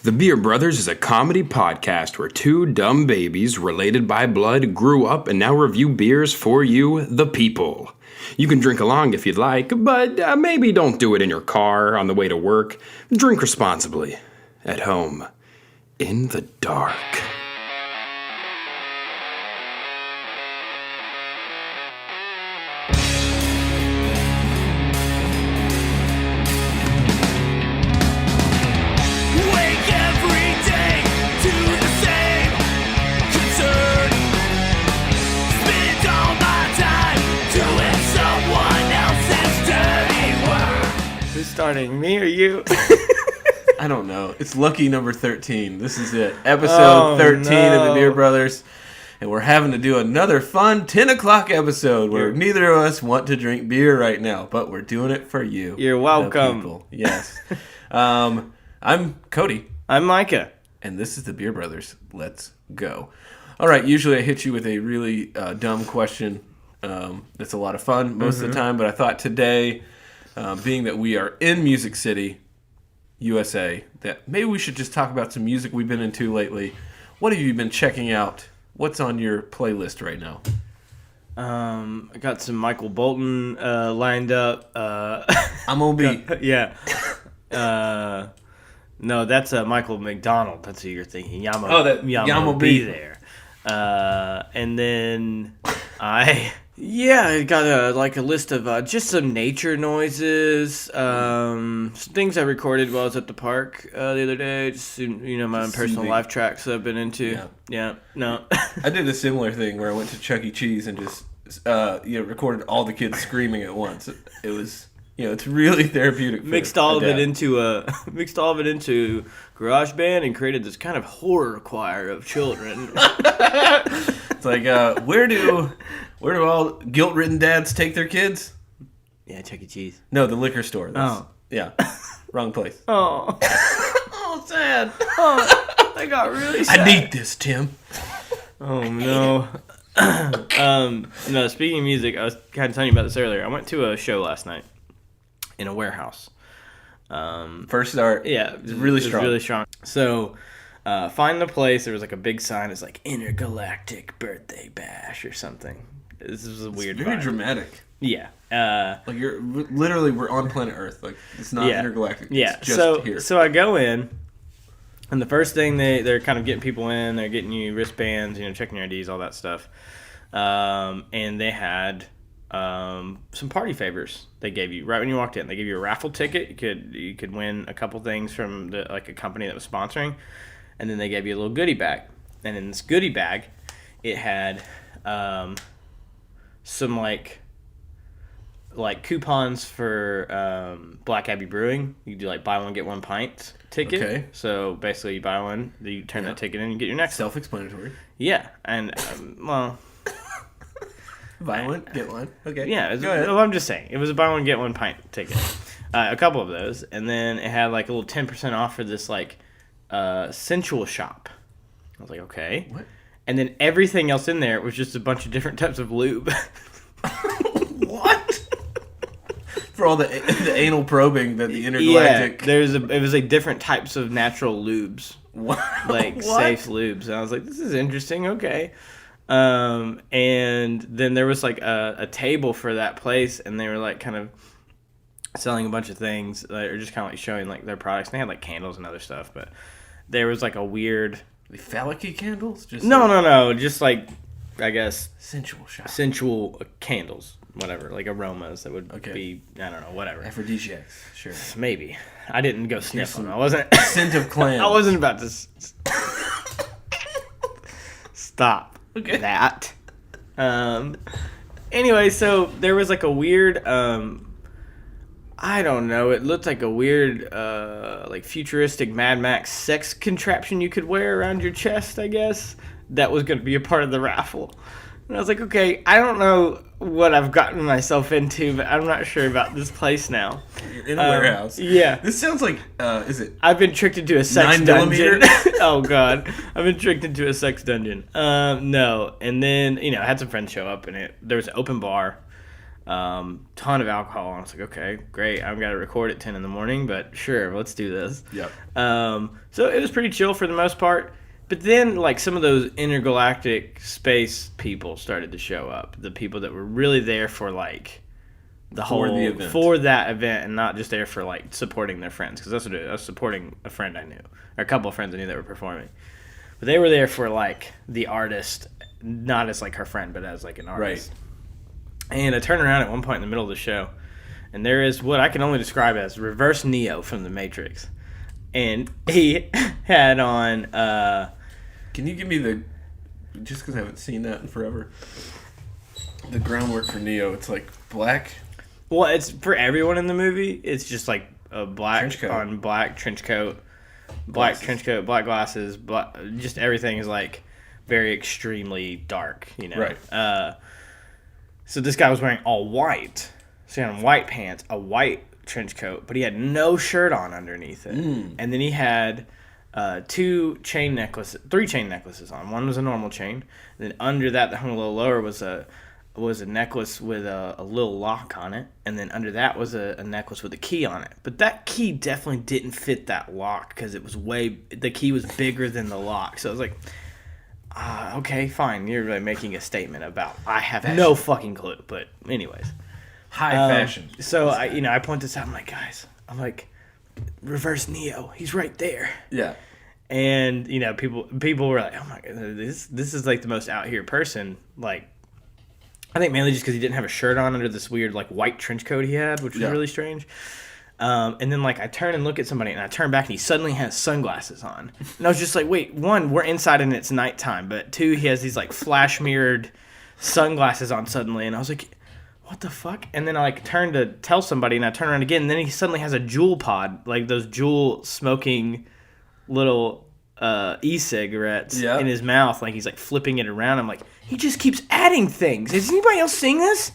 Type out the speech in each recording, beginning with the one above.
The Beer Brothers is a comedy podcast where two dumb babies related by blood grew up and now review beers for you, the people. You can drink along if you'd like, but maybe don't do it in your car on the way to work. Drink responsibly. At home. In the dark. Starting me or you? I don't know. It's lucky number 13. This is it. Episode 13 of the Beer Brothers. And we're having to do another fun 10 o'clock episode where neither of us want to drink beer right now, but we're doing it for you. You're welcome. Yes. I'm Cody. I'm Micah. And this is the Beer Brothers. Let's go. All right. Usually I hit you with a really dumb question. It's a lot of fun most of the time, but I thought today... being that we are in Music City, USA, that maybe we should just talk about some music we've been into lately. What have you been checking out? What's on your playlist right now? I got some Michael Bolton lined up. I'm gonna be. Yeah. No, that's Michael McDonald. That's who you're thinking. Yamo be there. And then I got a list of just some nature noises, some things I recorded while I was at the park the other day. Just my own personal life tracks that I've been into. Yeah. No. I did a similar thing where I went to Chuck E. Cheese and just recorded all the kids screaming at once. It was it's really therapeutic. Mixed all of it into GarageBand and created this kind of horror choir of children. It's like where do all guilt-ridden dads take their kids? Yeah, Chuck E. Cheese. No, the liquor store. Yeah, wrong place. Oh, oh, sad. Oh, I got really sad. I need this, Tim. Oh no. No. Speaking of music, I was kind of telling you about this earlier. I went to a show last night in a warehouse. First start. Yeah, it was really strong. Really strong. So. Find the place. There was a big sign. It's Intergalactic Birthday Bash or something. This is a weird. It's very dramatic. Yeah. We're on planet Earth. It's not intergalactic. Yeah. It's just here. So I go in, and the first thing they're kind of getting people in. They're getting you wristbands, checking your IDs, all that stuff. And they had some party favors they gave you right when you walked in. They gave you a raffle ticket. You could win a couple things from a company that was sponsoring. And then they gave you a little goodie bag. And in this goodie bag, it had some coupons for Black Abbey Brewing. You could do buy one, get one pint ticket. Okay. So basically you buy one, you turn that ticket in and get your next. Self-explanatory. Yeah. And, buy one, get one. Okay. Yeah. I'm just saying. It was a buy one, get one pint ticket. A couple of those. And then it had a little 10% off for this sensual shop. I was like, okay. What? And then everything else in there was just a bunch of different types of lube. What? For all the anal probing that the intergalactic... Yeah, it was different types of natural lubes. What? Safe lubes. And I was like, this is interesting, okay. And then there was a table for that place, and they were kind of selling a bunch of things, or just kind of showing their products. And they had candles and other stuff, but there was a weird phallic-y candles. No. Just I guess sensual candles, whatever, aromas that would be I don't know, whatever. Aphrodisiacs, sure. Maybe I didn't go sniff them. I wasn't scent of clams. I wasn't about to stop that. Anyway, so there was a weird. I don't know. It looked like a weird, futuristic Mad Max sex contraption you could wear around your chest, I guess. That was going to be a part of the raffle. And I was like, okay, I don't know what I've gotten myself into, but I'm not sure about this place now. You're in a warehouse. Yeah. This sounds like, is it? I've been tricked into a sex 9mm? dungeon. Oh, God. I've been tricked into a sex dungeon. No. And then, I had some friends show up, and there was an open bar. Ton of alcohol. And I was like, okay, great. I've got to record at 10 in the morning, but sure, let's do this. Yep. So it was pretty chill for the most part. But then, like, some of those intergalactic space people started to show up. The people that were really there for, like, the event. For that event, and not just there for, like, supporting their friends. Because that's what it was. I was supporting a friend I knew, or a couple of friends I knew that were performing. But they were there for, like, the artist, not as, like, her friend, but as, like, an artist. Right. And I turned around at one point in the middle of the show, and there is what I can only describe as reverse Neo from The Matrix. And he had on... Can you give me just because I haven't seen that in forever, the groundwork for Neo? It's like black. Well, it's for everyone in the movie. It's just like a black on black trench coat, black trench coat, black glasses, just everything is like very extremely dark, you know. Right. So this guy was wearing all white. So he had on white pants, a white trench coat, but he had no shirt on underneath it. And then he had three chain necklaces on. One was a normal chain. And then under that hung a little lower was a necklace with a little lock on it. And then under that was a necklace with a key on it. But that key definitely didn't fit that lock because the key was bigger than the lock. So I was like, okay, fine. You're really making a statement about I have no fucking clue. But anyways. High fashion. So I point this out. I'm like, guys, reverse Neo. He's right there. Yeah. And people were like, oh my god, this is like the most out here person. Like, I think mainly just because he didn't have a shirt on under this weird like white trench coat he had, which was really strange. And then like I turn and look at somebody, and I turn back, and he suddenly has sunglasses on. And I was just like, wait, one, we're inside and it's nighttime, but two, he has these like flash mirrored sunglasses on suddenly, and I was like, what the fuck? And then I like turn to tell somebody, and I turn around again, and then he suddenly has a Juul pod, like those Juul smoking little e-cigarettes in his mouth, like he's like flipping it around. I'm like, he just keeps adding things. Is anybody else seeing this?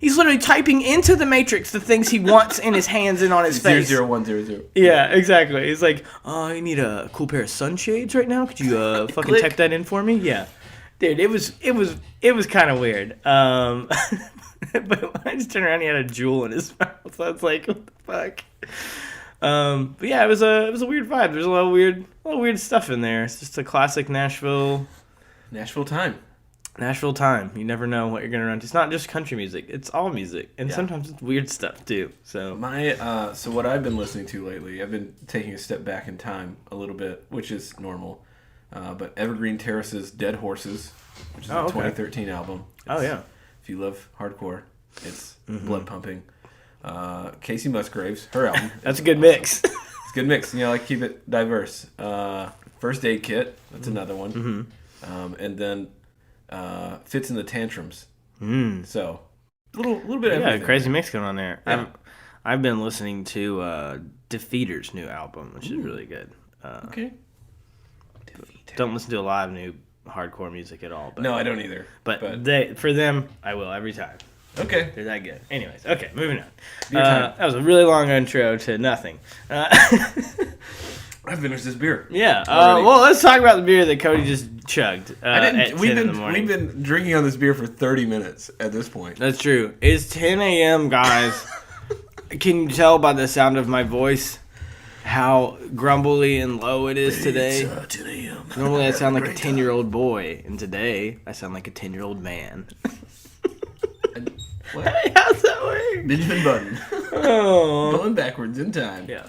He's literally typing into the Matrix the things he wants in his hands and on his face. 00100. Yeah, exactly. He's like, oh, you need a cool pair of sunshades right now? Could you fucking type that in for me? Yeah. Dude, it was kind of weird. But when I just turned around, he had a Juul in his mouth. So I was like, what the fuck? But yeah, it was a weird vibe. There's a lot of weird stuff in there. It's just a classic Nashville time. Nashville time. You never know what you're gonna run into. It's not just country music. It's all music, and sometimes it's weird stuff too. So so what I've been listening to lately, I've been taking a step back in time a little bit, which is normal. But Evergreen Terrace's Dead Horses, which is a 2013 album. If you love hardcore, it's blood pumping. Casey Musgraves, her album. That's a good mix. It's a good mix. Like keep it diverse. First Aid Kit, that's another one. And then Fits in the Tantrums. So a little bit of everything. Crazy mix going on there. Yeah. I've been listening to Defeater's new album, which is really good. Okay. Don't listen to a lot of new hardcore music at all. But, no, I don't either. But for them, I will every time. Okay. They're that good. Anyways, okay, moving on. That was a really long intro to nothing. I finished this beer. Yeah. Well, let's talk about the beer that Cody just chugged. We've been drinking on this beer for 30 minutes at this point. That's true. It's 10 a.m., guys. Can you tell by the sound of my voice how grumbly and low it is today? It's 10 a.m. Normally I sound like a 10-year-old boy, and today I sound like a 10-year-old man. What? How's that work? Benjamin Button. Oh. Going backwards in time. Yeah.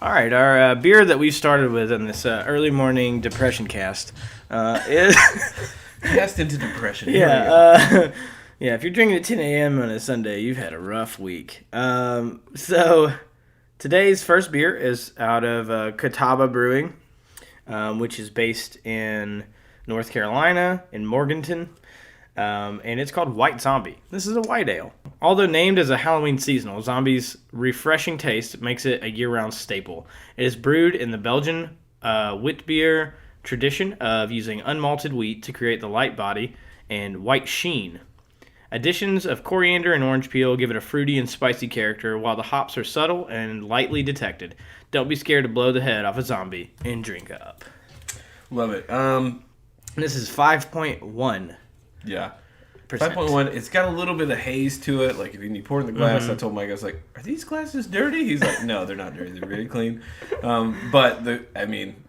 All right, our beer that we started with in this early morning depression cast is... Cast into depression. Yeah. Yeah, if you're drinking at 10 a.m. on a Sunday, you've had a rough week. So today's first beer is out of Catawba Brewing, which is based in North Carolina, in Morganton, and it's called White Zombie. This is a white ale. Although named as a Halloween seasonal, Zombie's refreshing taste makes it a year-round staple. It is brewed in the Belgian wit beer tradition of using unmalted wheat to create the light body and white sheen. Additions of coriander and orange peel give it a fruity and spicy character, while the hops are subtle and lightly detected. Don't be scared to blow the head off a zombie and drink up. Love it. This is 5.1. Yeah. 5.1. It's got a little bit of haze to it. Like, when you pour it in the glass, I told Mike, I was like, are these glasses dirty? He's like, no, they're not dirty. They're very clean. But,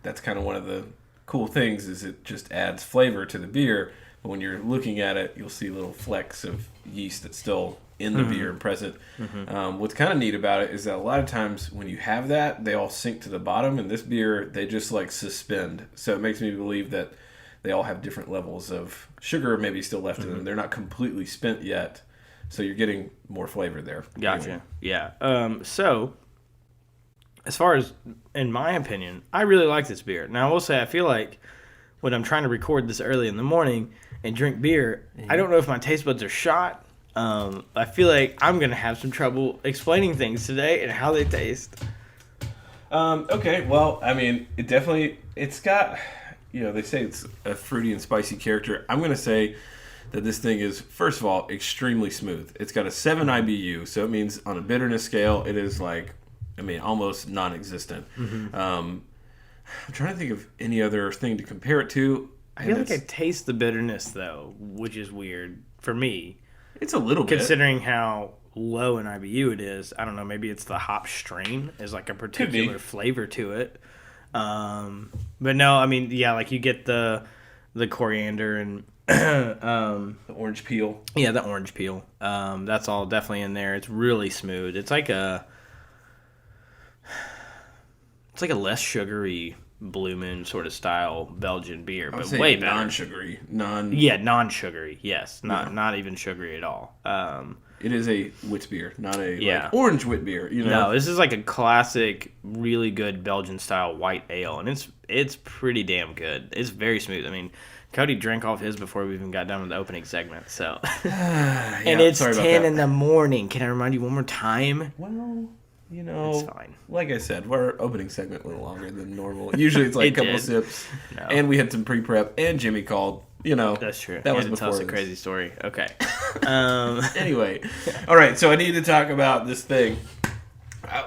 that's kind of one of the cool things is it just adds flavor to the beer. But when you're looking at it, you'll see little flecks of yeast that's still in the beer and present. What's kind of neat about it is that a lot of times when you have that, they all sink to the bottom. And this beer, they just, like, suspend. So it makes me believe that they all have different levels of sugar maybe still left in them. They're not completely spent yet. So you're getting more flavor there. Gotcha. Anyway. Yeah. So, as far as, in my opinion, I really like this beer. Now, I will say, I feel like when I'm trying to record this early in the morning and drink beer, I don't know if my taste buds are shot. I feel like I'm going to have some trouble explaining things today and how they taste. Okay, well, it's got, they say it's a fruity and spicy character. I'm going to say that this thing is, first of all, extremely smooth. It's got a 7 IBU, so it means on a bitterness scale, it is almost non-existent. I'm trying to think of any other thing to compare it to. I feel like I taste the bitterness, though, which is weird for me. It's a little bit. Considering how low in IBU it is. I don't know, maybe it's the hop strain is like a particular flavor to it. But no, like you get the coriander and the orange peel. Yeah, the orange peel. That's all definitely in there. It's really smooth. It's like a less sugary Blue Moon sort of style Belgian beer, but way better. Non-sugary. Non-sugary. Yes, not even sugary at all. It is a wit beer, not like orange wit beer. No, this is like a classic, really good Belgian style white ale, and it's pretty damn good. It's very smooth. Cody drank off his before we even got done with the opening segment. So, and it's 10 in the morning. Can I remind you one more time? Well, it's fine. Like I said, our opening segment went longer than normal. Usually it's like a couple of sips, No. And we had some pre-prep, and Jimmy called. That's true. That was to before tell us a crazy story. Okay. Anyway, all right. So I need to talk about this thing.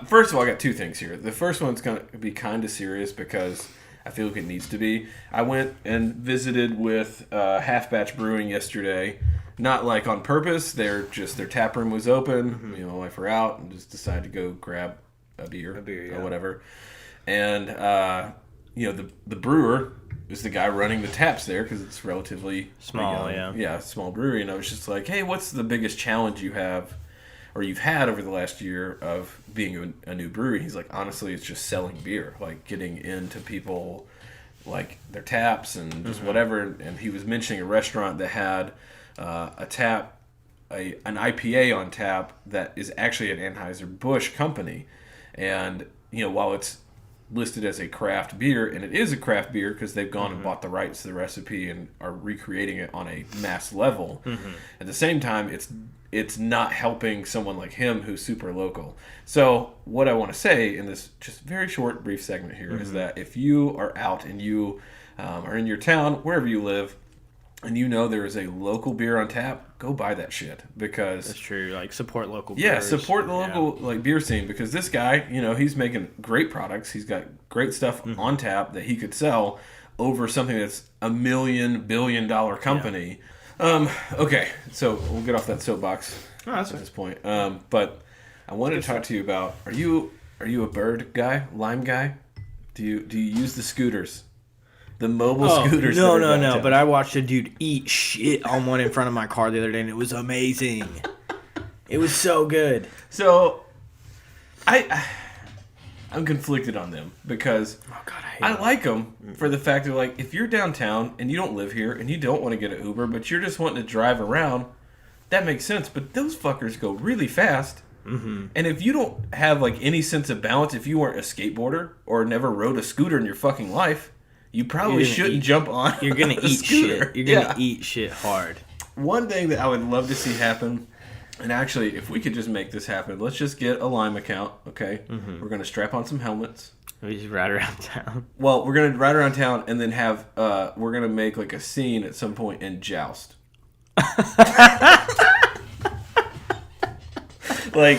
First of all, I got two things here. The first one's going to be kind of serious because I feel like it needs to be. I went and visited with Half Batch Brewing yesterday. Not like on purpose. Their tap room was open. My wife were out and just decided to go grab a beer or whatever. And the brewer is the guy running the taps there because it's relatively small. Small brewery. And I was just like, hey, what's the biggest challenge you have or you've had over the last year of being a new brewery? He's like, honestly, it's just selling beer, like getting into people, like their taps and just whatever. And he was mentioning a restaurant that had an IPA on tap that is actually an Anheuser-Busch company. And, while it's listed as a craft beer, and it is a craft beer because they've gone and bought the rights to the recipe and are recreating it on a mass level. At the same time, it's not helping someone like him who's super local. So what I want to say in this just very short, brief segment here is that if you are out and you are in your town, wherever you live, and there is a local beer on tap, go buy that shit because that's true. Like support local. Yeah, brewers. support the local beer scene because this guy, he's making great products. He's got great stuff on tap that he could sell over something that's $1 billion company. Yeah. Okay, so we'll get off that soapbox at this point. But I wanted to talk to you about: Are you a bird guy, lime guy? Do you use the scooters? The mobile scooters. No. But I watched a dude eat shit on one in front of my car the other day, and it was amazing. It was so good. So, I'm conflicted on them because I like them for the fact that, like, if you're downtown and you don't live here and you don't want to get an Uber, but you're just wanting to drive around, that makes sense. But those fuckers go really fast. And if you don't have, like, any sense of balance, if you weren't a skateboarder or never rode a scooter in your fucking life, you probably shouldn't jump on. You're gonna eat shit. You're gonna eat shit hard. One thing that I would love to see happen, and actually, if we could just make this happen, let's just get a Lime account, okay? We're gonna strap on some helmets. We just ride around town. Well, we're gonna ride around town and then have we're gonna make like a scene at some point and joust. Like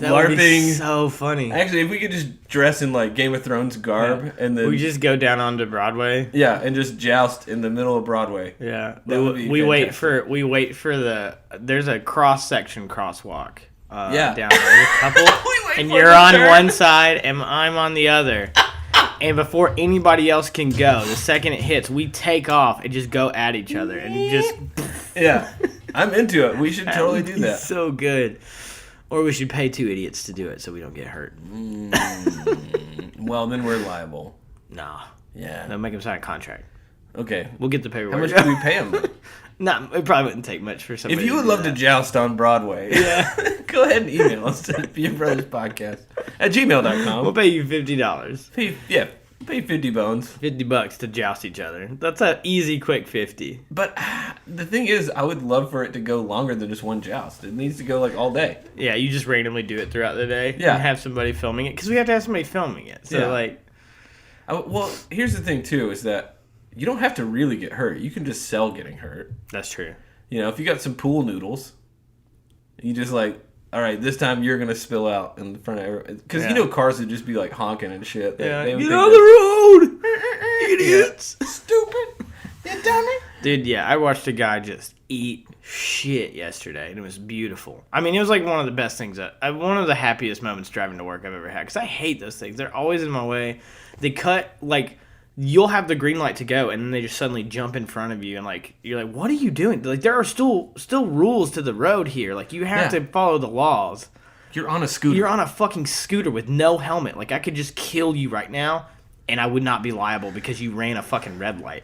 That LARPing. would be so funny. Actually, if we could just dress in like Game of Thrones garb and then we just go down onto Broadway. yeah, and just joust in the middle of Broadway. Yeah, That would be we wait fantastic. for the there's a cross section crosswalk. Yeah. Down there, a couple, wait and for you're the on turn. one side and I'm on the other. And before anybody else can go, the second it hits, we take off and just go at each other and just. Yeah, I'm into it. We should totally do that. So good. Or we should pay 2 idiots to do it so we don't get hurt. Well, then we're liable. Nah. Yeah. They'll make them sign a contract. Okay. We'll get the How paperwork. much do we pay them? Nah, it probably wouldn't take much for somebody. If you would do love to that. joust on Broadway, go ahead and email us at beerbrothers.podcast at gmail.com. We'll pay you $50. Pay 50 bones. $50 to joust each other. That's an easy, quick 50. But the thing is, I would love for it to go longer than just one joust. It needs to go like all day. Yeah, you just randomly do it throughout the day. Yeah. And have somebody filming it. Because we have to have somebody filming it. So, Yeah. Well, here's the thing, too, is that you don't have to really get hurt. You can just sell getting hurt. That's true. You know, if you got some pool noodles, you just like, all right, this time you're going to spill out in front of everyone. Because, Yeah. you know, cars would just be like honking and shit. They would Get think on that- the road! Idiots! Stupid. You dummy. Dude, yeah, I watched a guy just eat shit yesterday, and it was beautiful. I mean, it was like one of the best things, one of the happiest moments driving to work I've ever had, because I hate those things. They're always in my way. They cut, like, you'll have the green light to go, and then they just suddenly jump in front of you, and, like, you're like, what are you doing? Like, there are still rules to the road here. Like, you have Yeah. to follow the laws. You're on a scooter. You're on a fucking scooter with no helmet. Like, I could just kill you right now, and I would not be liable because you ran a fucking red light.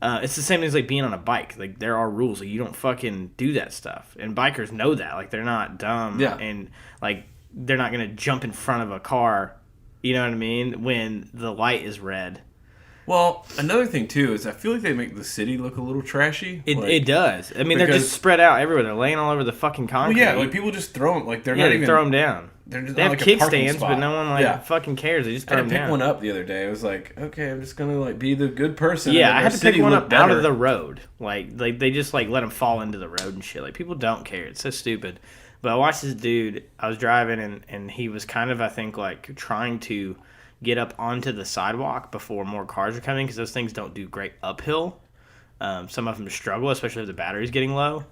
It's the same as, like, being on a bike. Like, there are rules. Like, you don't fucking do that stuff. And bikers know that. Like, they're not dumb. Yeah. And, like, they're not going to jump in front of a car, you know what I mean, when the light is red. Well, another thing, too, is I feel like they make the city look a little trashy. It does. I mean, they're because- just spread out everywhere. They're laying all over the fucking Well, concrete. yeah, like people just throw them. Like they're yeah, not they even. throw them down. They're just They have like a parking kickstands, spot. but no one Yeah. fucking cares. They just I throw had them to pick down. one up the other day. I was like, okay, I'm just gonna like be the good person. Yeah, and I our had to city pick one look up out of better. the road. Like they just like let them fall into the road and shit. Like people don't care. It's so stupid. But I watched this dude. I was driving and he was kind of, I think, like trying to get up onto the sidewalk before more cars are coming because those things don't do great uphill. Some of them struggle, especially if the battery's getting low.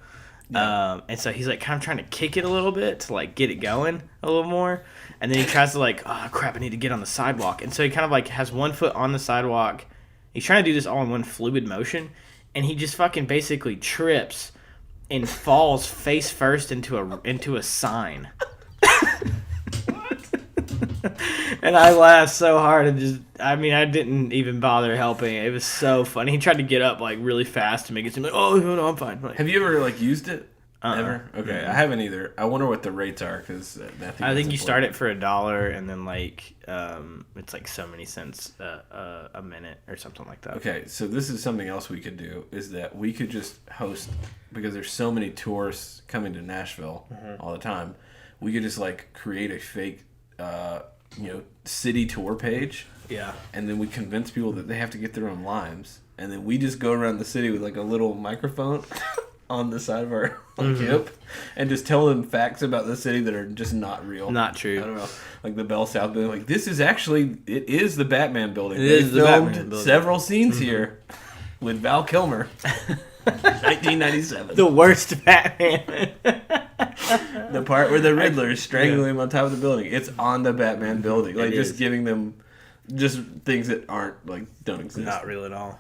Yeah. And so he's like kind of trying to kick it a little bit to like get it going a little more. And then he tries to like, oh crap, I need to get on the sidewalk. And so he kind of like has one foot on the sidewalk. He's trying to do this all in one fluid motion. And he just fucking basically trips and falls face first into a sign. And I laughed so hard and I didn't even bother helping. It was so funny. He tried to get up like really fast to make it seem like, oh no, I'm fine. Like, Have you ever like used it? Uh-uh. Ever? Okay, Mm-mm. I haven't either. I wonder what the rates are because I think you start it for $1 and then like it's like so many cents a minute or something like that. Okay, so this is something else we could do is that we could just host because there's so many tourists coming to Nashville all the time. We could just like create a fake, city tour page. Yeah. And then we convince people that they have to get their own limes, and then we just go around the city with like a little microphone on the side of our hip, and just tell them facts about the city that are just not real, Not true. I don't know, like the Bell South building. Like this is actually it is the Batman building. It They is the filmed Batman building. several scenes here with Val Kilmer, 1997. The worst Batman. The part where the Riddler is strangling him on top of the building. It's on the Batman building. Like It just is. giving them just things that aren't like don't exist. Not real at all.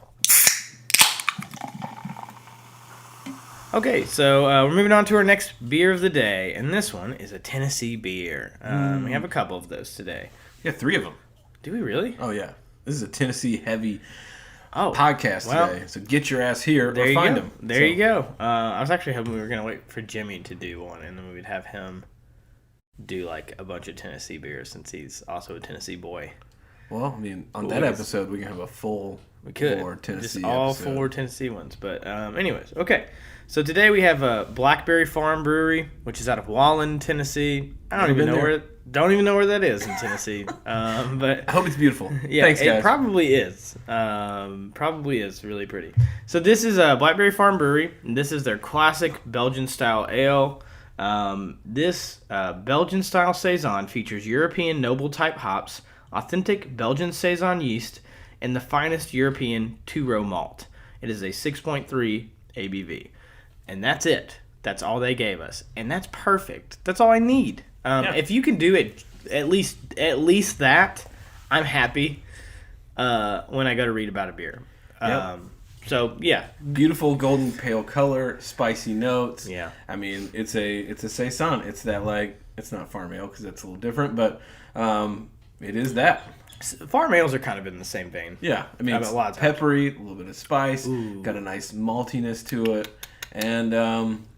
Okay, so we're moving on to our next beer of the day, and this one is a Tennessee beer. We have a couple of those today. Yeah, 3 of them. Do we really? Oh yeah, this is a Tennessee heavy Oh, podcast well, today. So get your ass here there or you find go. them. There you go. I was actually hoping we were gonna wait for Jimmy to do one, and then we would have him do like a bunch of Tennessee beers since he's also a Tennessee boy. Well, I mean, on Cool. that episode, we can have a full We could. four Tennessee Just all episode. 4 Tennessee ones. But anyways, okay. So today we have a Blackberry Farm Brewery, which is out of Wallen, Tennessee. I don't Never even been know there. where that is in Tennessee. But I hope it's beautiful. yeah, Thanks, guys. it probably is. Probably is really pretty. So this is a Blackberry Farm Brewery. And this is their classic Belgian style ale. This Belgian-style Saison features European noble-type hops, authentic Belgian Saison yeast, and the finest European two-row malt. It is a 6.3 ABV. And that's it. That's all they gave us. And that's perfect. That's all I need. If you can do it, at least that, I'm happy when I go to read about a beer. Yep. So, yeah. Beautiful golden pale color, spicy notes. Yeah. I mean, it's a Saison. It's that, like, it's not farm ale because that's a little different, but it is that. Farm ales are kind of in the same vein. Yeah. I mean, it's a lot of peppery, a little bit of spice, Ooh. got a nice maltiness to it, and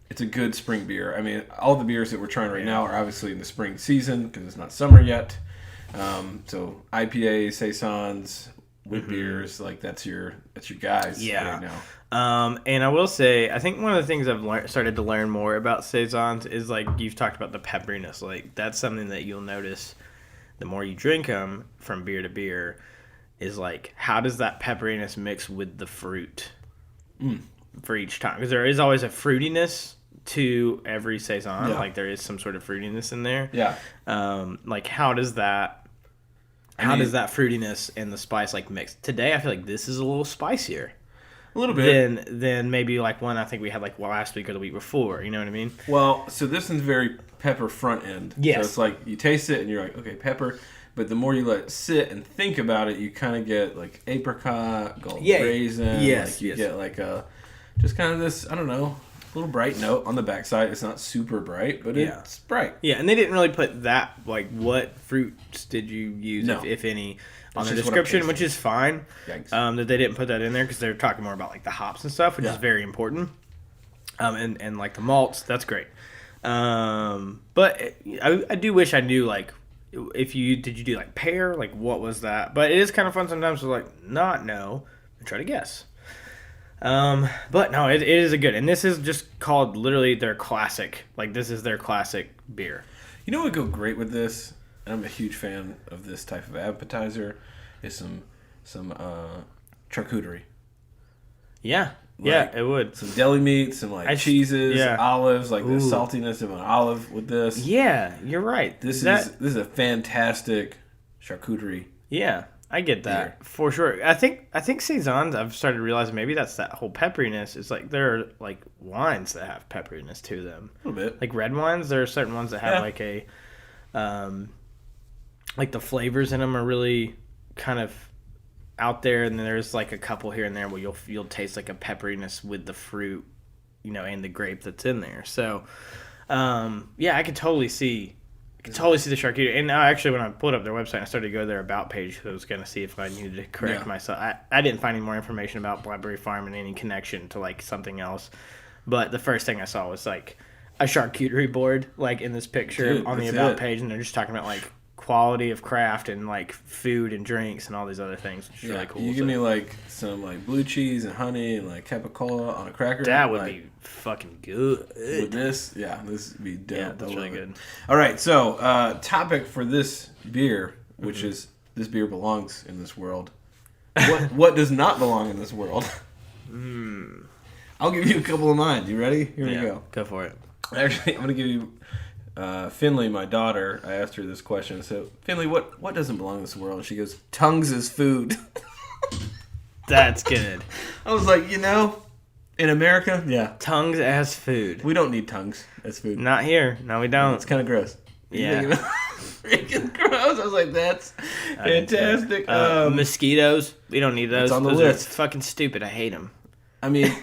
it's a good spring beer. I mean, all the beers that we're trying right now are obviously in the spring season because it's not summer yet. So IPAs, Saisons, wheat beers, like that's your guys right now. And I will say, I think one of the things I've started to learn more about Saisons is, like, you've talked about the pepperiness. Like, that's something that you'll notice the more you drink them from beer to beer is, like, how does that pepperiness mix with the fruit for each time? Because there is always a fruitiness to every Saison. Yeah. Like, there is some sort of fruitiness in there. Yeah. Like, how does that fruitiness and the spice, like, mix? Today, I feel like this is a little spicier. A little bit. Than maybe, like, one I think we had, like, last week or the week before. You know what I mean? Well, so this one's very pepper front end. Yes. So it's like you taste it and you're like, okay, pepper. But the more you let it sit and think about it, you kind of get, like, apricot, gold raisin. Yes. Like you get, like, just kind of this, I don't know, little bright note on the backside. It's not super bright, but it's bright. Yeah, and they didn't really put that, like, what fruits did you use, if any, on the description, which is fine. That they didn't put that in there because they're talking more about, like, the hops and stuff, which is very important. And like the malts, that's great. But I do wish I knew, like, did you do, like, pear? Like, what was that? But it is kind of fun sometimes to, like, not know and try to guess. But no, it is a good, and this is just called literally their classic. Like, this is their classic beer. You know what would go great with this? And I'm a huge fan of this type of appetizer. Is some charcuterie. Yeah, Like, it would. Some deli meat, some cheeses, olives, like the Ooh. saltiness of an olive with this. Yeah, you're right. This is a fantastic charcuterie. Yeah, I get that beer. for sure. I think Saisons, I've started to realize maybe that's that whole pepperiness. It's like there are, like, wines that have pepperiness to them. A little bit. Like red wines, there are certain ones that have like a like the flavors in them are really kind of out there, and then there's, like, a couple here and there where you'll taste, like, a pepperiness with the fruit, you know, and the grape that's in there. So I could totally see the charcuterie. And actually, when I pulled up their website, I started to go to their about page because I was going to see if I needed to correct myself. I didn't find any more information about Blackberry Farm and any connection to, like, something else. But the first thing I saw was, like, a charcuterie board, like, in this picture on the about page, and they're just talking about, like, quality of craft and, like, food and drinks and all these other things. Which is really cool. You give me, like, some, like, blue cheese and honey and, like, capicola on a cracker. That would be fucking good. With this, this would be dope. Yeah, that's really good. All right, so topic for this beer, which is this beer belongs in this world. What does not belong in this world? I'll give you a couple of mine. You ready? Here we go. Go for it. Actually, I'm going to give you Finley, my daughter. I asked her this question. So, Finley, what doesn't belong in this world? And she goes, tongues is food. That's good. I was like, in America, Tongues as food. we don't need tongues as food. Not here. No, we don't. It's kind of gross. Yeah. Freaking gross. I was like, that's fantastic. Mosquitoes. We don't need those. It's on the Those list. are fucking stupid. I hate them. I mean,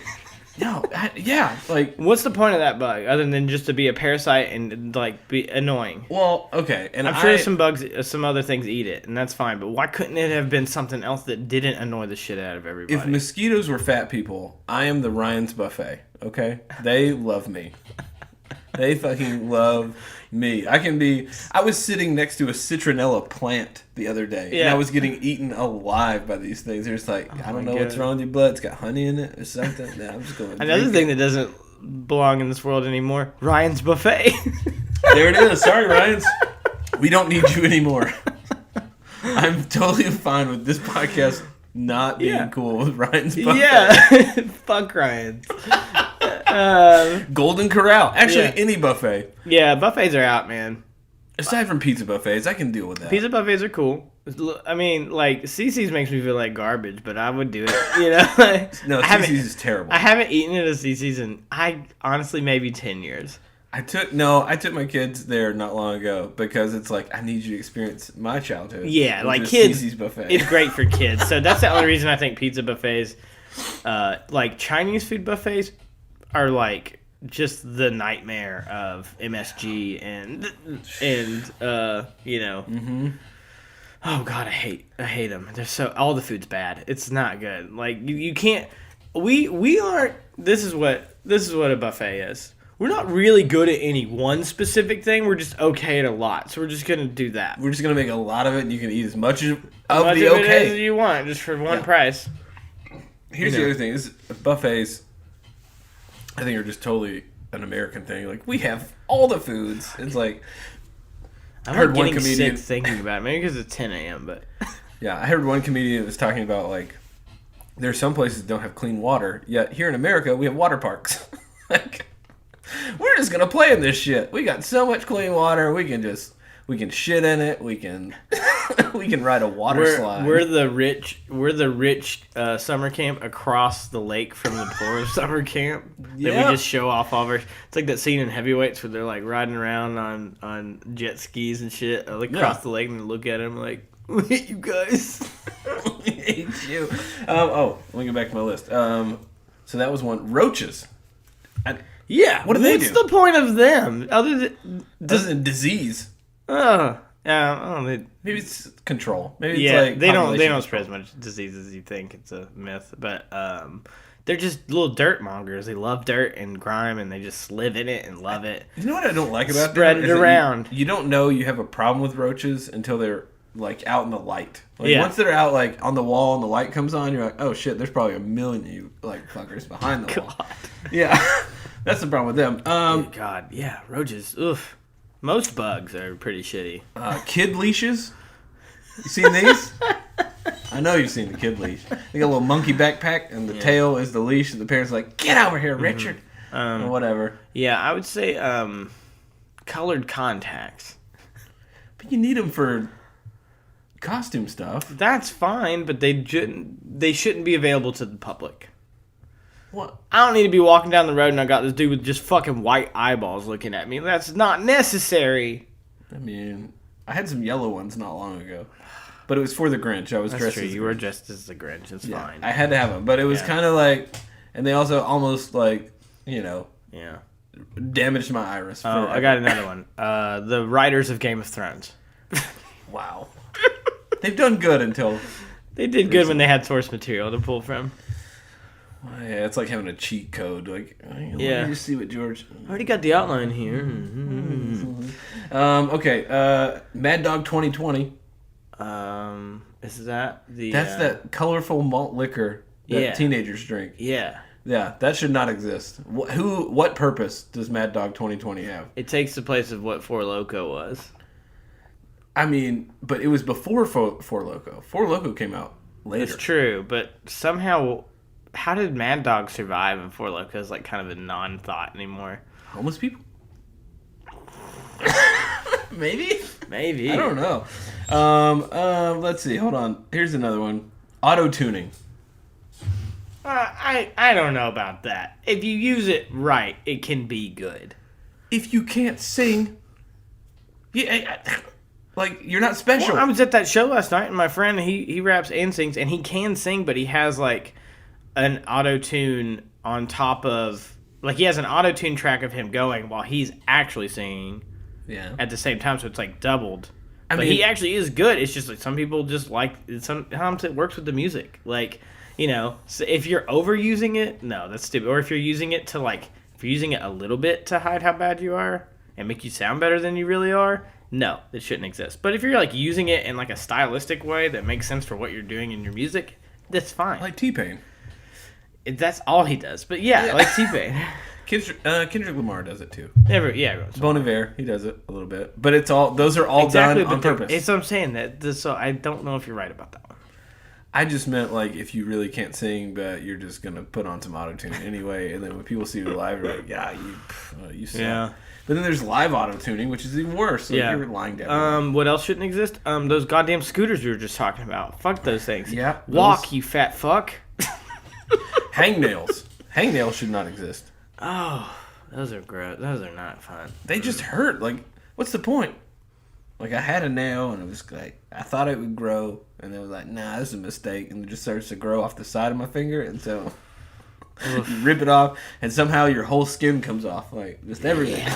like, What's the point of that bug other than just to be a parasite and, like, be annoying? well, okay, and I'm sure some bugs, some other things eat it, and that's fine. But why couldn't it have been something else that didn't annoy the shit out of everybody? if mosquitoes were fat people, I am the Ryan's buffet. Okay, they love me. They fucking love me. I was sitting next to a citronella plant the other day, and I was getting eaten alive by these things. They're just like, I don't know what's wrong with your blood. It's got honey in it or something. Nah, I'm just going. Another thing that doesn't belong in this world anymore: Ryan's buffet. There it is. Sorry, Ryan's. We don't need you anymore. I'm totally fine with this podcast not being cool with Ryan's buffet. Yeah, fuck Ryan's. Golden Corral. Actually, Yeah. any buffet. Yeah, buffets are out, man. Aside from pizza buffets, I can deal with that. Pizza buffets are cool. I mean, like, CC's makes me feel like garbage, but I would do it, you know? No, CC's is terrible. I haven't eaten at a CC's in, honestly, maybe 10 years. I took my kids there not long ago because it's like, I need you to experience my childhood. Yeah, like is kids, CC's buffet. it's great for kids. So that's the only reason I think pizza buffets, like Chinese food buffets, are like just the nightmare of MSG and you know. Mm-hmm. Oh God, I hate them. They're all the food's bad. It's not good. Like you can't. We aren't. This is what a buffet is. We're not really good at any one specific thing. We're just okay at a lot. So we're just gonna do that. We're just gonna make a lot of it, and you can eat as much of It the okay as you want, just for one price. Here's the other thing: is buffets. I think are just totally an American thing. Like we have all the foods. It's like I heard one comedian sick thinking about it. Maybe because it's 10 a.m. But yeah, I heard one comedian that was talking about like there's some places that don't have clean water. Yet here in America we have water parks. Like we're just gonna play in this shit. We got so much clean water. We can shit in it. We can ride a water slide. We're the rich summer camp across the lake from the poor summer camp. Yeah. That we just show off all of our. It's like that scene in Heavyweights where they're like riding around on jet skis and shit, or like across the lake, and they look at him like, "We hate you guys." We hate you. Let me go back to my list. So that was one. Roaches. Yeah. What do they do? What's the point of them other than disease? Maybe it's control. Maybe it's like they don't spread as much disease as you think. It's a myth, but they're just little dirt mongers. They love dirt and grime, and they just live in it and love it. You know what I don't like about spread them? It around. You don't know you have a problem with roaches until they're like out in the light. Like once they're out like on the wall and the light comes on, you're like, oh shit, there's probably a million of you like fuckers behind the wall. Yeah, that's the problem with them. God, yeah, roaches. Oof. Most bugs are pretty shitty. Kid leashes. You seen these? I know you've seen the kid leash. They got a little monkey backpack, and the tail is the leash, and the parents are like, get over here, Richard. Or whatever. Yeah, I would say colored contacts. But you need them for costume stuff. That's fine, but they shouldn't be available to the public. What? I don't need to be walking down the road and I got this dude with just fucking white eyeballs looking at me. That's not necessary. I mean, I had some yellow ones not long ago, but it was for the Grinch. I was dressed as the Grinch. You were dressed as the Grinch. It's fine. I had to have them, but it was kind of like, and they also almost like, damaged my iris. Oh, I got another one. The writers of Game of Thrones. Wow. They've done good until... They did good when they had source material to pull from. Yeah, it's like having a cheat code. Like, let me just see what George... I already got the outline here. Okay, Mad Dog 2020. Is that the... That's that colorful malt liquor that teenagers drink. Yeah. Yeah, that should not exist. What purpose does Mad Dog 2020 have? It takes the place of what Four Loko was. I mean, but it was before Four Loko. Four Loko came out later. It's true, but somehow... How did Mad Dog survive and Four Loko is like kind of a non-thought anymore? Homeless people? Maybe? Maybe. I don't know. Let's see. Hold on. Here's another one. Auto-tuning. I don't know about that. If you use it right, it can be good. If you can't sing... Like, you're not special. Well, I was at that show last night, and my friend, he raps and sings, and he can sing, but he has, like... an auto-tune on top of... Like, he has an auto-tune track of him going while he's actually singing at the same time, so it's, like, doubled. But he actually is good. It's just, like, some people just like... Sometimes it works with the music. Like, so if you're overusing it, no, that's stupid. Or if you're using it to, like... If you're using it a little bit to hide how bad you are and make you sound better than you really are, no, it shouldn't exist. But if you're, like, using it in, like, a stylistic way that makes sense for what you're doing in your music, that's fine. Like T-Pain. That's all he does. But yeah. Like T-Pain. Kendrick Lamar does it too. Bon Iver, he does it a little bit. But it's all those are all done on purpose. It's what I'm saying. So I don't know if you're right about that one. I just meant like if you really can't sing, but you're just gonna put on some autotune anyway, and then when people see you live, you're like, yeah, you suck. Yeah. But then there's live autotuning, which is even worse. Like you're lying down. What else shouldn't exist? Those goddamn scooters we were just talking about. Fuck those things. Yeah. Walk, you fat fuck. Hangnails. Hangnails should not exist. Oh, those are gross. Those are not fun. They just hurt. Like, what's the point? Like, I had a nail, and it was like, I thought it would grow, and it was like, nah, this is a mistake, and it just starts to grow off the side of my finger, and so you rip it off, and somehow your whole skin comes off, like, just everything.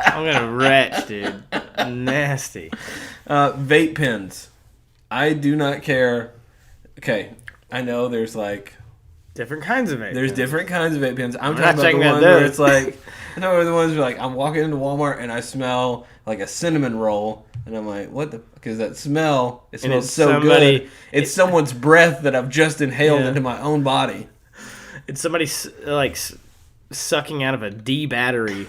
I'm gonna retch, dude. Nasty. Vape pens. I do not care. Okay, I know there's like... Different kinds of vape There's pens. different kinds of vape pens. I'm not talking about the checking out ones where those. it's like... I know the ones where like I'm walking into Walmart and I smell like a cinnamon roll and I'm like, what the fuck is that smell? It smells it's so somebody- good. It's someone's breath that I've just inhaled Yeah. into my own body. It's somebody sucking out of a D battery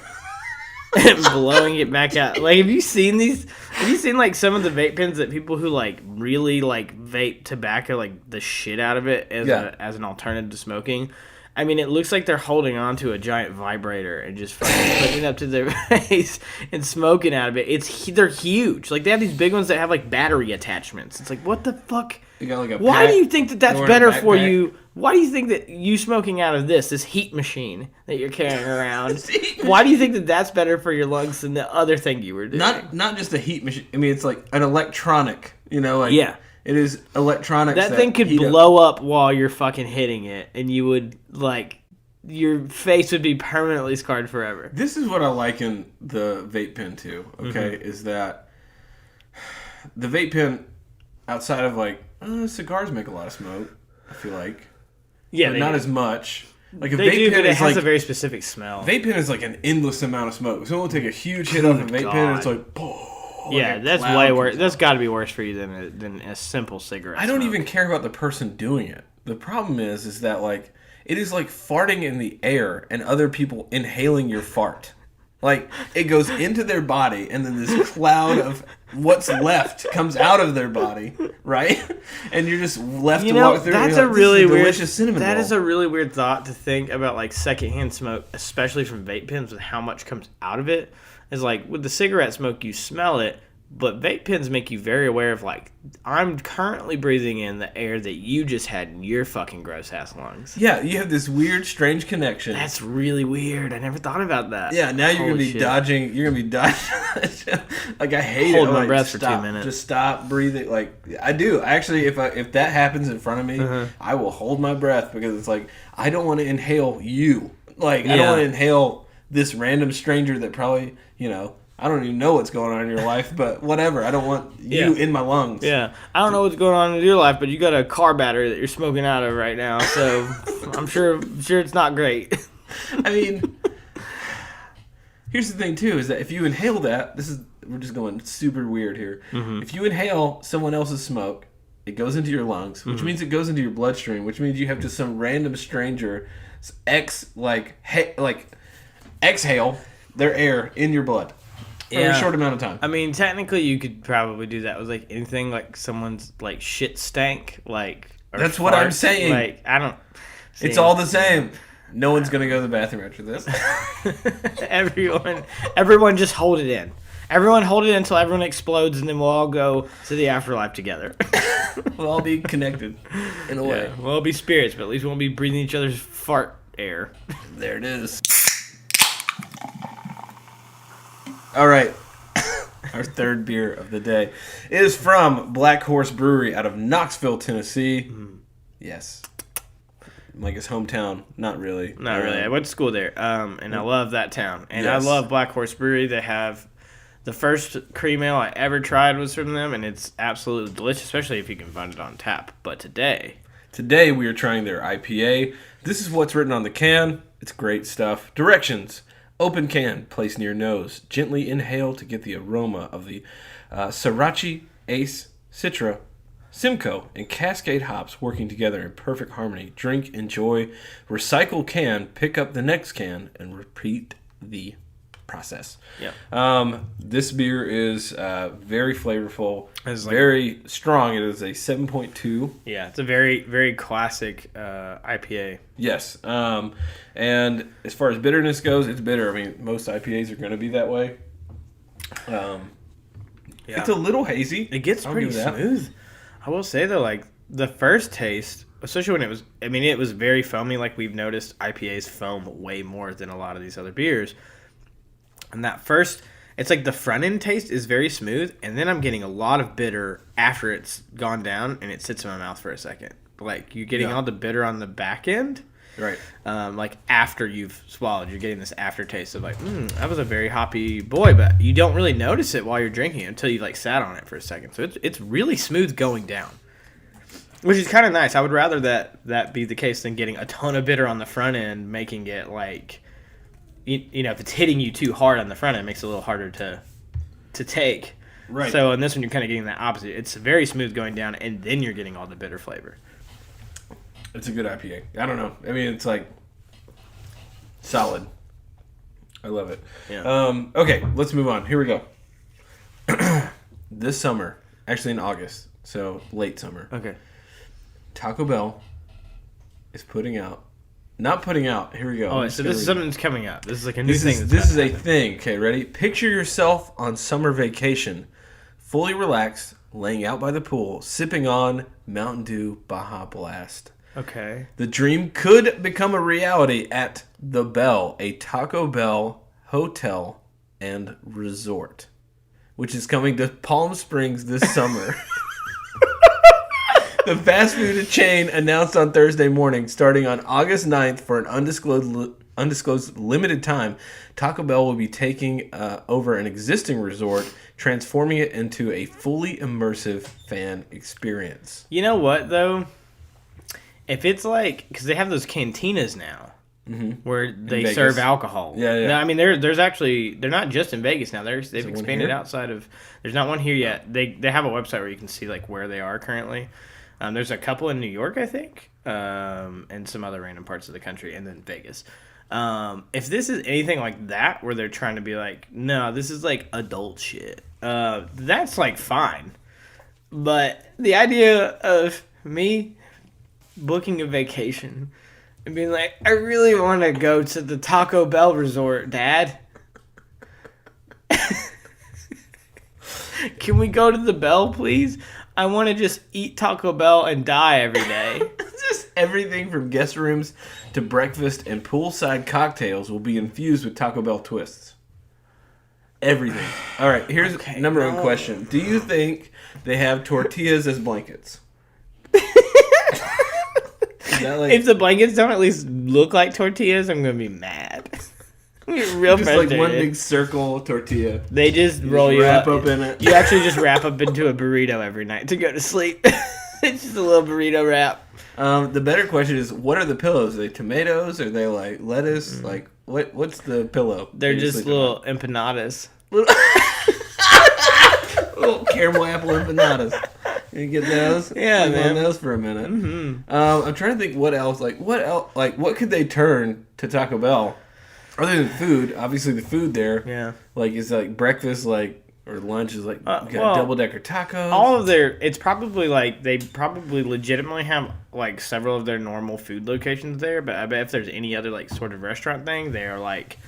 and blowing it back out. Like, have you seen these? Have you seen like some of the vape pens that people who like really like vape tobacco like the shit out of it as an alternative to smoking? I mean, it looks like they're holding on to a giant vibrator and just fucking putting it up to their face and smoking out of it. They're huge. Like, they have these big ones that have, like, battery attachments. It's like, what the fuck? You got like a Why pack, do you think that that's you're wearing a better for backpack. you? Why do you think that you smoking out of this heat machine that you're carrying around, why do you think that that's better for your lungs than the other thing you were doing? Not just a heat machine. I mean, it's like an electronic, you know? Like, Yeah. It is electronics. That thing could heat up. blow up while you're fucking hitting it, and you would, like, your face would be permanently scarred forever. This is what I liken the vape pen to, okay? Mm-hmm. Is that the vape pen, outside of like, cigars make a lot of smoke, I feel like. Yeah, But not as much. Like a they vape do, pen but it is has like, a very specific smell. vape pen is like an endless amount of smoke. Someone will take a huge hit off a vape pen and it's like, Yeah, like a that's cloud way comes worse. out. That's got to be worse for you than a simple cigarette. I don't smoke. even care about the person doing it. The problem is that like it is like farting in the air and other people inhaling your fart. Like it goes into their body and then this cloud of what's left comes out of their body, right? And you're just left to walk through. That's and you're a like, really this is a weird. delicious cinnamon That roll. is a really weird thought to think about, like secondhand smoke, especially from vape pens, with how much comes out of it. Is like with the cigarette smoke, you smell it. But vape pens make you very aware of, like, I'm currently breathing in the air that you just had in your fucking gross-ass lungs. Yeah, you have this weird, strange connection. That's really weird. I never thought about that. Yeah, now you're Holy gonna be shit. dodging. You're gonna be dodging. Like I hate Hold it. I'm my like, breath for stop, 2 minutes. Just stop breathing. Like I do. Actually, if that happens in front of me, I will hold my breath because it's like I don't want to inhale you. Like I don't Yeah. want to inhale this random stranger that probably I don't even know what's going on in your life, but whatever. I don't want you in my lungs. Yeah, I don't know what's going on in your life, but you got a car battery that you're smoking out of right now, so I'm sure it's not great. I mean, here's the thing too: is that if you inhale that, we're just going super weird here. Mm-hmm. If you inhale someone else's smoke, it goes into your lungs, which means it goes into your bloodstream, which means you have just some random stranger exhale their air in your blood. For a short amount of time. I mean, technically, you could probably do that with like anything, like someone's like shit stank, like. Or That's what I'm saying. Like I don't. It's all the same. No one's gonna go to the bathroom after this. Everyone just hold it in. Everyone hold it until everyone explodes, and then we'll all go to the afterlife together. We'll all be connected in a way. We'll all be spirits, but at least we won't be breathing each other's fart air. There it is. All right. Our third beer of the day is from Black Horse Brewery out of Knoxville, Tennessee. Yes. Micah's hometown. Not really. Not really. I went to school there, and I love that town. And Yes. I love Black Horse Brewery. They have the first cream ale I ever tried was from them, and it's absolutely delicious, especially if you can find it on tap. But today we are trying their IPA. This is what's written on the can. It's great stuff. Directions. Open can, place near nose. Gently inhale to get the aroma of the Sriracha, Ace, Citra, Simcoe, and Cascade hops working together in perfect harmony. Drink, enjoy, recycle can, pick up the next can, and repeat the process. Yeah. This beer is very flavorful, It's like- very strong. It is a 7.2. Yeah, it's a very, very classic IPA. Yes. And as far as bitterness goes, it's bitter. I mean, most IPAs are going to be that way. Yeah. It's a little hazy. It gets I'll pretty give that. smooth. I will say though, like the first taste, especially when it was very foamy. Like we've noticed, IPAs foam way more than a lot of these other beers. And that first, it's like the front end taste is very smooth, and then I'm getting a lot of bitter after it's gone down and it sits in my mouth for a second. Like you're getting all the bitter on the back end. Right. Like after you've swallowed, you're getting this aftertaste of like, that was a very hoppy boy, but you don't really notice it while you're drinking it until you like sat on it for a second. So it's really smooth going down, which is kind of nice. I would rather that be the case than getting a ton of bitter on the front end, making it like, you know, if it's hitting you too hard on the front end, it makes it a little harder to take. Right. So in this one, you're kind of getting that opposite. It's very smooth going down, and then you're getting all the bitter flavor. It's a good IPA. I don't know. I mean, it's like solid. I love it. Yeah. Okay, let's move on. Here we go. This summer, actually in August, so late summer, Okay. Taco Bell is not putting out. Here we go. Oh, I'm so just this is gonna something that's coming up. This is like a new This thing. is that's this is about a to happen. thing. Okay, ready? Picture yourself on summer vacation, fully relaxed, laying out by the pool, sipping on Mountain Dew Baja Blast. Okay. The dream could become a reality at The Bell, a Taco Bell hotel and resort, which is coming to Palm Springs this summer. The fast food chain announced on Thursday morning, starting on August 9th for an undisclosed limited time, Taco Bell will be taking over an existing resort, transforming it into a fully immersive fan experience. You know what though? If it's like, because they have those cantinas now, where they Vegas. serve alcohol. Yeah. No, I mean, there's actually, they're not just in Vegas now. They've one expanded here? outside of. There's not one here yet. They have a website where you can see like where they are currently. There's a couple in New York, I think, and some other random parts of the country, and then Vegas. If this is anything like that, where they're trying to be like, no, this is like adult shit, that's like fine. But the idea of me booking a vacation and being like, I really want to go to the Taco Bell resort, Dad. Can we go to the Bell, please? I want to just eat Taco Bell and die every day. Just everything from guest rooms to breakfast and poolside cocktails will be infused with Taco Bell twists. Everything. All right, here's number one question. Do you think they have tortillas as blankets? Is that like, If the blankets don't at least look like tortillas, I'm going to be mad. I'm gonna be real just like frustrated. one big circle tortilla? They just You roll just you wrap up. up in it. You actually just wrap up into a burrito every night to go to sleep. It's just a little burrito wrap. The better question is, what are the pillows? Are they tomatoes? Are they like lettuce? Like what's the pillow? They're that you just sleep on? little empanadas. Little caramel apple empanadas. You get those? Yeah, Sleep man. on those for a minute. I'm trying to think what else. Like what else? Like what could they turn to Taco Bell other than food? Obviously, the food there. Yeah. Like is like breakfast like or lunch is like you got well, double decker tacos. All of their, it's probably like, they probably legitimately have like several of their normal food locations there, but I bet if there's any other like sort of restaurant thing, they are like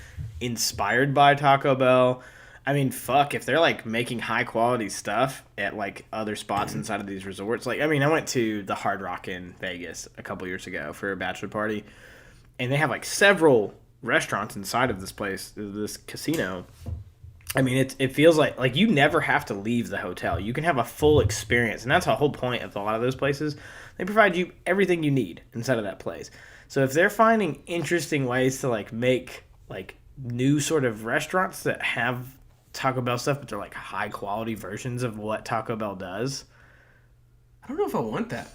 inspired by Taco Bell. I mean, fuck, if they're like making high quality stuff at like other spots inside of these resorts. Like, I mean, I went to the Hard Rock in Vegas a couple years ago for a bachelor party, and they have like several restaurants inside of this place, this casino. I mean, it feels like you never have to leave the hotel. You can have a full experience, and that's the whole point of a lot of those places. They provide you everything you need inside of that place. So if they're finding interesting ways to like make like new sort of restaurants that have Taco Bell stuff, but they're like high quality versions of what Taco Bell does, I don't know if I want that.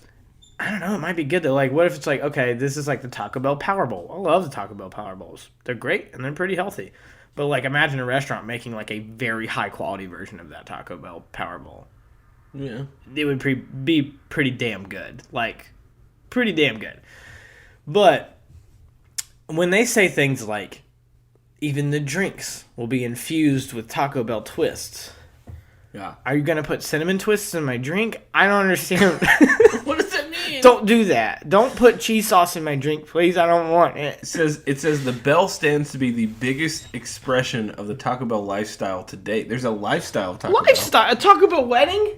I don't know. It might be good though. Like, what if it's like, okay, this is like the Taco Bell Power Bowl. I love the Taco Bell Power Bowls. They're great and they're pretty healthy. But like, imagine a restaurant making like a very high quality version of that Taco Bell Power Bowl. Yeah. It would be pretty damn good. Like, pretty damn good. But when they say things like, even the drinks will be infused with Taco Bell twists. Yeah. Are you going to put cinnamon twists in my drink? I don't understand. What does that mean? Don't do that. Don't put cheese sauce in my drink, please. I don't want it. It says the Bell stands to be the biggest expression of the Taco Bell lifestyle to date. There's a lifestyle of Taco Bell. Lifestyle? A Taco Bell wedding?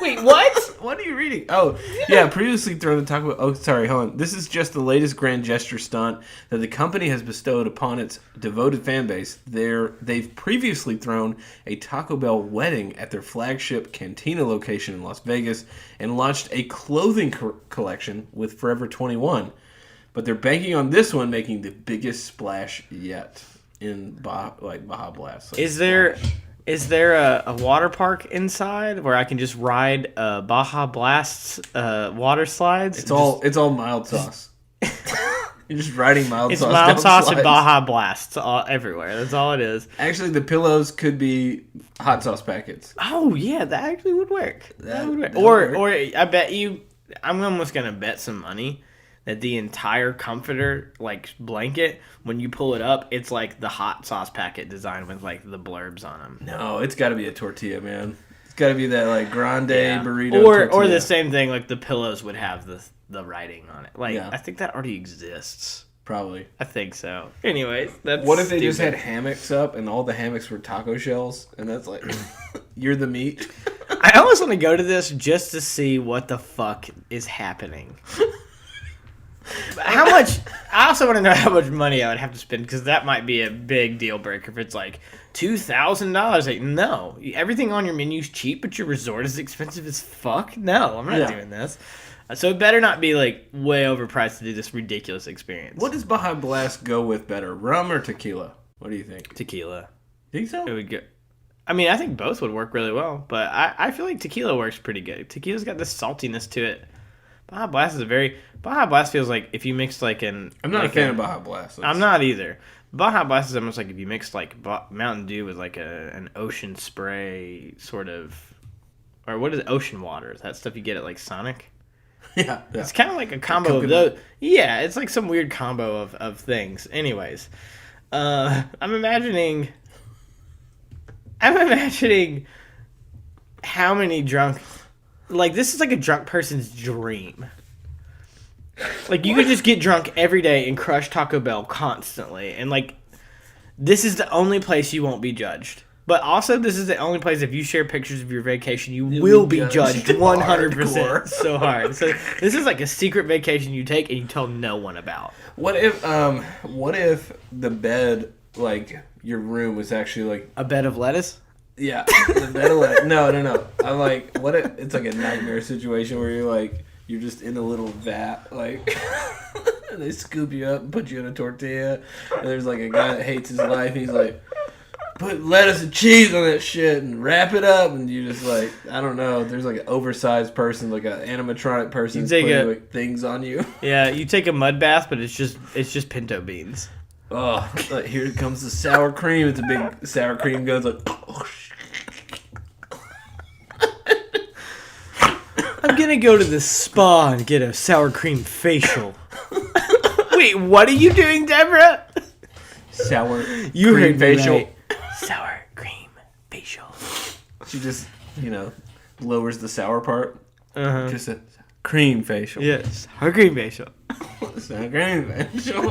Wait, what? What are you reading? Oh, yeah, previously thrown the Taco Bell. Oh, sorry, hold on. This is just the latest grand gesture stunt that the company has bestowed upon its devoted fan base. They've previously thrown a Taco Bell wedding at their flagship Cantina location in Las Vegas and launched a clothing collection with Forever 21. But they're banking on this one making the biggest splash yet in Baja Blast. Is there a water park inside where I can just ride Baja Blast's water slides? It's all mild sauce. You're just riding mild sauce. It's mild sauce slides. and Baja Blasts everywhere. That's all it is. Actually, the pillows could be hot sauce packets. Oh yeah, that actually would work. That would work. That would Or I bet you, I'm almost gonna bet some money that the entire comforter blanket, when you pull it up, it's like the hot sauce packet design with the blurbs on them. No, it's got to be a tortilla, man. It's got to be that grande burrito tortilla. Or the same thing, the pillows would have the writing on it. Yeah. I think that already exists. Probably. I think so. Anyways, that's what if they just had hammocks up and all the hammocks were taco shells and that's you're the meat? I almost want to go to this just to see what the fuck is happening. How much? I also want to know how much money I would have to spend, because that might be a big deal breaker. If it's $2,000, no, everything on your menu is cheap, but your resort is expensive as fuck. No, I'm not doing this. So it better not be way overpriced to do this ridiculous experience. What does Baja Blast go with better, rum or tequila? What do you think? Tequila. Think so? It would go. I mean, I think both would work really well, but I feel like tequila works pretty good. Tequila's got this saltiness to it. Baja Blast feels like if you mixed I'm not a fan of Baja Blast. I'm not either. Baja Blast is almost like if you mixed Mountain Dew with an ocean spray sort of, or what is ocean water? Is that stuff you get at Sonic? Yeah. It's kind of like a combo of those. Yeah, it's like some weird combo of things. Anyways, I'm imagining how many drunk. This is like a drunk person's dream. You could just get drunk every day and crush Taco Bell constantly. And, this is the only place you won't be judged. But also, this is the only place, if you share pictures of your vacation, you will be judged 100% so hard. So, this is like a secret vacation you take and you tell no one about. What if the bed, your room was actually, a bed of lettuce? Yeah, the bed of lettuce. No. I'm what if it's a nightmare situation where you're just in a little vat, and they scoop you up and put you in a tortilla, and there's a guy that hates his life, and he's put lettuce and cheese on that shit and wrap it up, and you just I don't know, there's an oversized person, an animatronic person putting things on you. Yeah, you take a mud bath, but it's just pinto beans. Oh, here comes the sour cream. It's a big sour cream goes oh shit. I'm gonna go to the spa and get a sour cream facial. Wait, what are you doing, Deborah? Sour you cream facial. Right. Sour cream facial. She just, lowers the sour part. Just a Cream facial. Yes, her cream facial. Sour cream facial.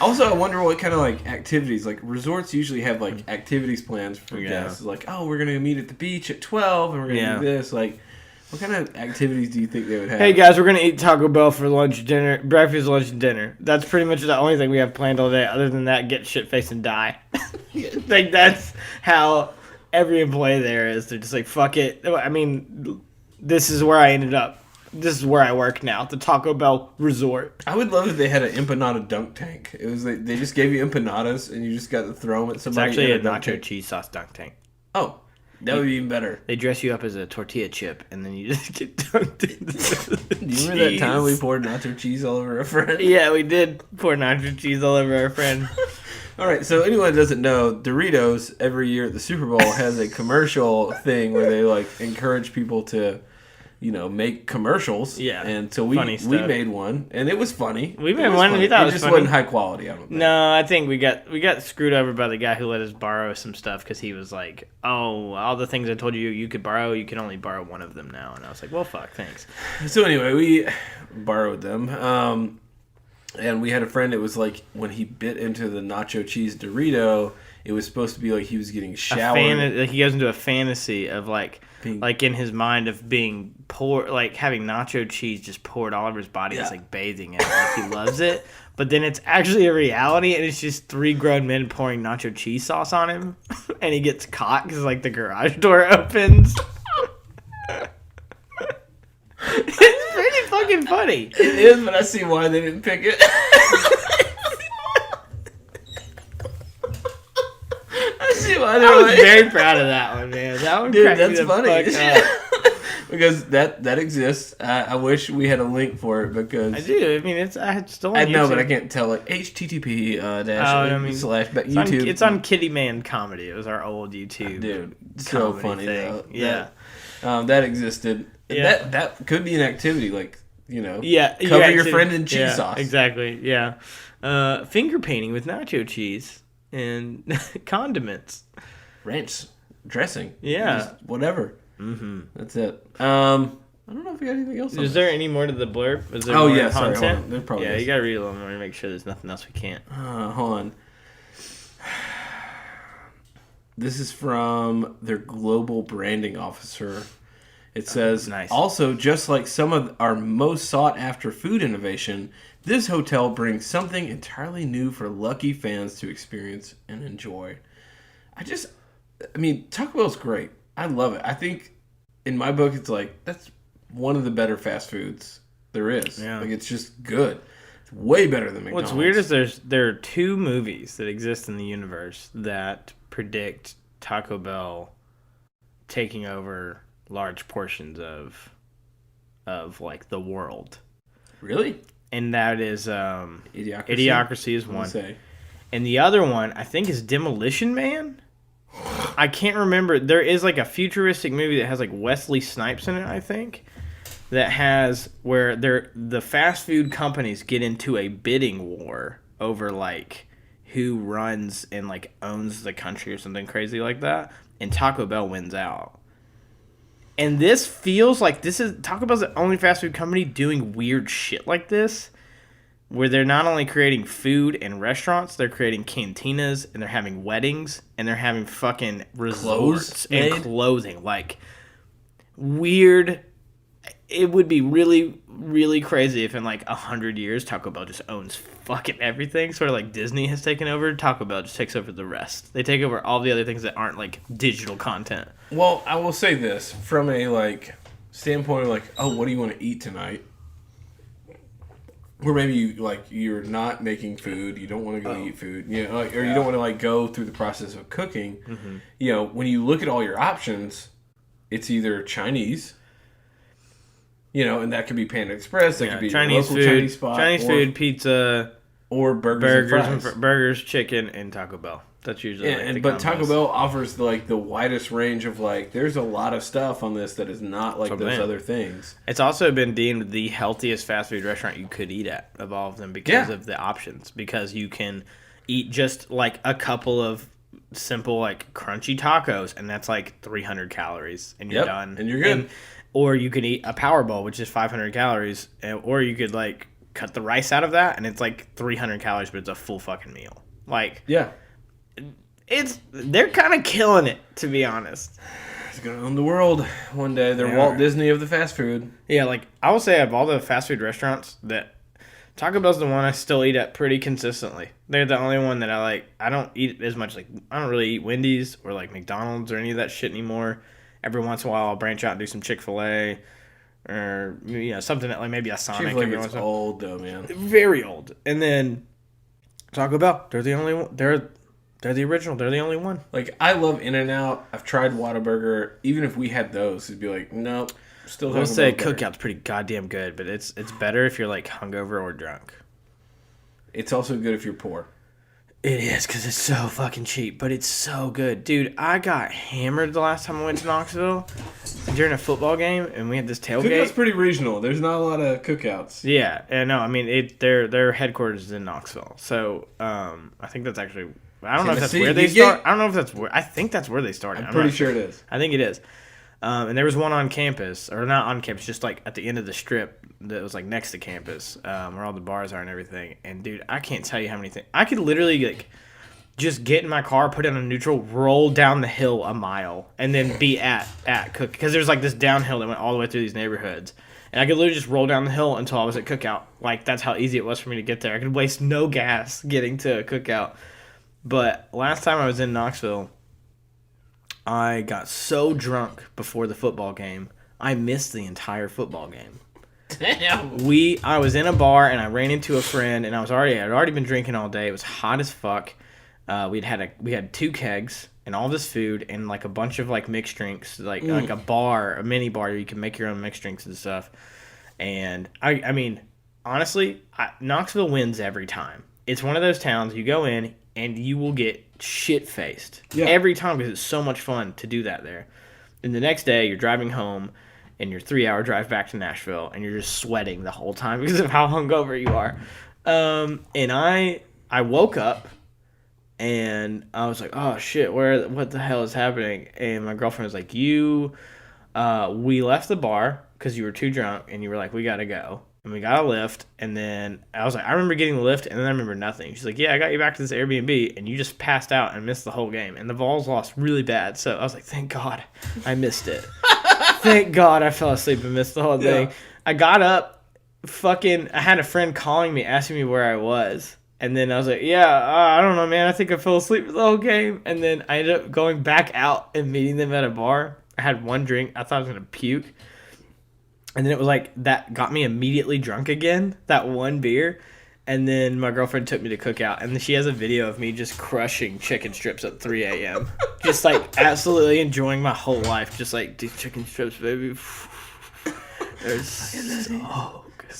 Also, I wonder what kind of activities. Resorts usually have activities plans for guests. We're gonna meet at the beach at 12, and we're gonna do this. What kind of activities do you think they would have? Hey guys, we're gonna eat Taco Bell for lunch, dinner, breakfast, lunch, and dinner. That's pretty much the only thing we have planned all day. Other than that, get shit faced and die. That's how every employee there is. They're just fuck it. I mean, this is where I ended up. This is where I work now, the Taco Bell Resort. I would love if they had an empanada dunk tank. It was they just gave you empanadas and you just got to throw them at somebody. It's actually a nacho cheese sauce dunk tank. Oh, that would be even better. They dress you up as a tortilla chip and then you just get dunked in the Do you remember that time we poured nacho cheese all over a friend? Yeah, we did pour nacho cheese all over our friend. All right, so anyone that doesn't know, Doritos every year at the Super Bowl has a commercial thing where they encourage people to make commercials. Yeah. And so we made one, and it was funny. We made one. Funny. We thought it was just funny. wasn't high quality. I don't think. No, I think we got screwed over by the guy who let us borrow some stuff because he was like, "Oh, all the things I told you could borrow, you can only borrow one of them now." And I was like, "Well, fuck, thanks." So anyway, we borrowed them, and we had a friend. It was like when he bit into the nacho cheese Dorito, it was supposed to be like he was getting showered. He goes into a fantasy of like in his mind of being having nacho cheese just poured all over his body. It's like bathing in it, like he loves it. But then it's actually a reality, and it's just 3 grown men pouring nacho cheese sauce on him, and he gets caught because like the garage door opens. It's pretty fucking funny. It is, but I see why they didn't pick it. I was very proud of that one, man. That one, dude, that's funny. Because that exists. I wish we had a link for it because I do. I mean, it's still on I YouTube. know, but I can't tell it. HTTP /YouTube. It's on Kitty Man Comedy. It was our old YouTube. Dude, so funny thing. though. Yeah, that existed. Yeah. That could be an activity, like Yeah, cover your friend in cheese sauce. Exactly. Yeah, finger painting with nacho cheese and condiments, ranch dressing. Yeah, just whatever. Mm-hmm. That's it. I don't know if we got anything else. Is there any more to the blurb? Is there more content? Sorry, there probably is. You gotta read a little more to make sure there's nothing else we can't. Hold on. This is from their global branding officer. It says, nice. Also, just like some of our most sought-after food innovation, this hotel brings something entirely new for lucky fans to experience and enjoy. Taco Bell's great. I love it. I think, in my book, it's like, that's one of the better fast foods there is. Yeah. Like, it's just good. It's way better than McDonald's. What's weird is there are 2 movies that exist in the universe that predict Taco Bell taking over large portions of like the world. Really? And that is Idiocracy. Idiocracy is one. And the other one I think is Demolition Man. I can't remember. There is like a futuristic movie that has like Wesley Snipes in it, I think. That has where the fast food companies get into a bidding war over like who runs and like owns the country or something crazy like that, and Taco Bell wins out. And this feels like Taco Bell's the only fast food company doing weird shit like this, where they're not only creating food and restaurants, they're creating cantinas, and they're having weddings, and they're having fucking resorts and clothing. Like, weird. It would be really, really crazy if in like 100 years Taco Bell just owns fucking everything. Sort of like Disney has taken over. Taco Bell just takes over the rest. They take over all the other things that aren't like digital content. Well, I will say this from a like standpoint of like, oh, what do you want to eat tonight? Where maybe you're not making food, you don't want to go eat food, or you don't want to like go through the process of cooking. Mm-hmm. When you look at all your options, it's either Chinese. And that could be Panda Express. That could be Chinese local food, Chinese spot, Chinese food, pizza, or burgers, burgers, chicken, and Taco Bell. That's usually but Taco Bell offers the widest range of like. There's a lot of stuff on this that is not like those other things. It's also been deemed the healthiest fast food restaurant you could eat at of all of them because of the options. Because you can eat just like a couple of simple like crunchy tacos, and that's like 300 calories, and you're done, and you're good. Or you could eat a Power Bowl, which is 500 calories, or you could like cut the rice out of that, and it's like 300 calories, but it's a full fucking meal. Like, they're kind of killing it, to be honest. It's gonna own the world one day. They're Walt Disney of the fast food. Yeah, like I will say, of all the fast food restaurants, that Taco Bell's the one I still eat at pretty consistently. They're the only one that I like. I don't eat as much. Like, I don't really eat Wendy's or like McDonald's or any of that shit anymore. Every once in a while, I'll branch out and do some Chick-fil-A or something that like maybe a Sonic. Chick-fil-A gets old though, man. Very old. And then Taco Bell, they're the only one. They're the original. They're the only one. Like, I love In-N-Out. I've tried Whataburger. Even if we had those, it'd be like, nope. Still. I would say Cookout's pretty goddamn good, but it's better if you're like hungover or drunk. It's also good if you're poor. It is, because it's so fucking cheap, but it's so good. Dude, I got hammered the last time I went to Knoxville during a football game, and we had this tailgate. Cookout's pretty regional. There's not a lot of cookouts. Yeah, and no, I mean, their headquarters is in Knoxville. So, I think that's actually... I don't know if that's where they start. I don't know if that's where... I think that's where they started. I'm pretty sure it is. I think it is. And there was one on campus, or not on campus, just like at the end of the strip that was like next to campus, where all the bars are and everything. And dude, I can't tell you how many things I could literally like just get in my car, put it on neutral, roll down the hill a mile, and then be at Cook, because there's like this downhill that went all the way through these neighborhoods. And I could literally just roll down the hill until I was at Cookout. Like, that's how easy it was for me to get there. I could waste no gas getting to Cookout. But last time I was in Knoxville, I got so drunk before the football game, I missed the entire football game. Damn. I was in a bar and I ran into a friend, and I'd already been drinking all day. It was hot as fuck. We had 2 kegs and all this food and like a bunch of like mixed drinks, like a mini bar. You can make your own mixed drinks and stuff. And I mean, honestly, Knoxville wins every time. It's one of those towns you go in and you will get shit-faced every time, because it's so much fun to do that there. And the next day, you're driving home in your 3-hour drive back to Nashville, and you're just sweating the whole time because of how hungover you are. And I woke up, and I was like, oh, shit, what the hell is happening? And my girlfriend was like, we left the bar because you were too drunk, and you were like, we got to go. And we got a lift, and then I was like, I remember getting the lift, and then I remember nothing. She's like, yeah, I got you back to this Airbnb, and you just passed out and missed the whole game. And the Vols lost really bad, so I was like, thank God I missed it. Thank God I fell asleep and missed the whole thing. I got up, I had a friend calling me, asking me where I was. And then I was like, I don't know, man. I think I fell asleep for the whole game. And then I ended up going back out and meeting them at a bar. I had one drink. I thought I was going to puke. And then it was like, that got me immediately drunk again, that one beer. And then my girlfriend took me to Cookout, and she has a video of me just crushing chicken strips at 3 a.m. Just like absolutely enjoying my whole life. Just like, these chicken strips, baby. They're so good.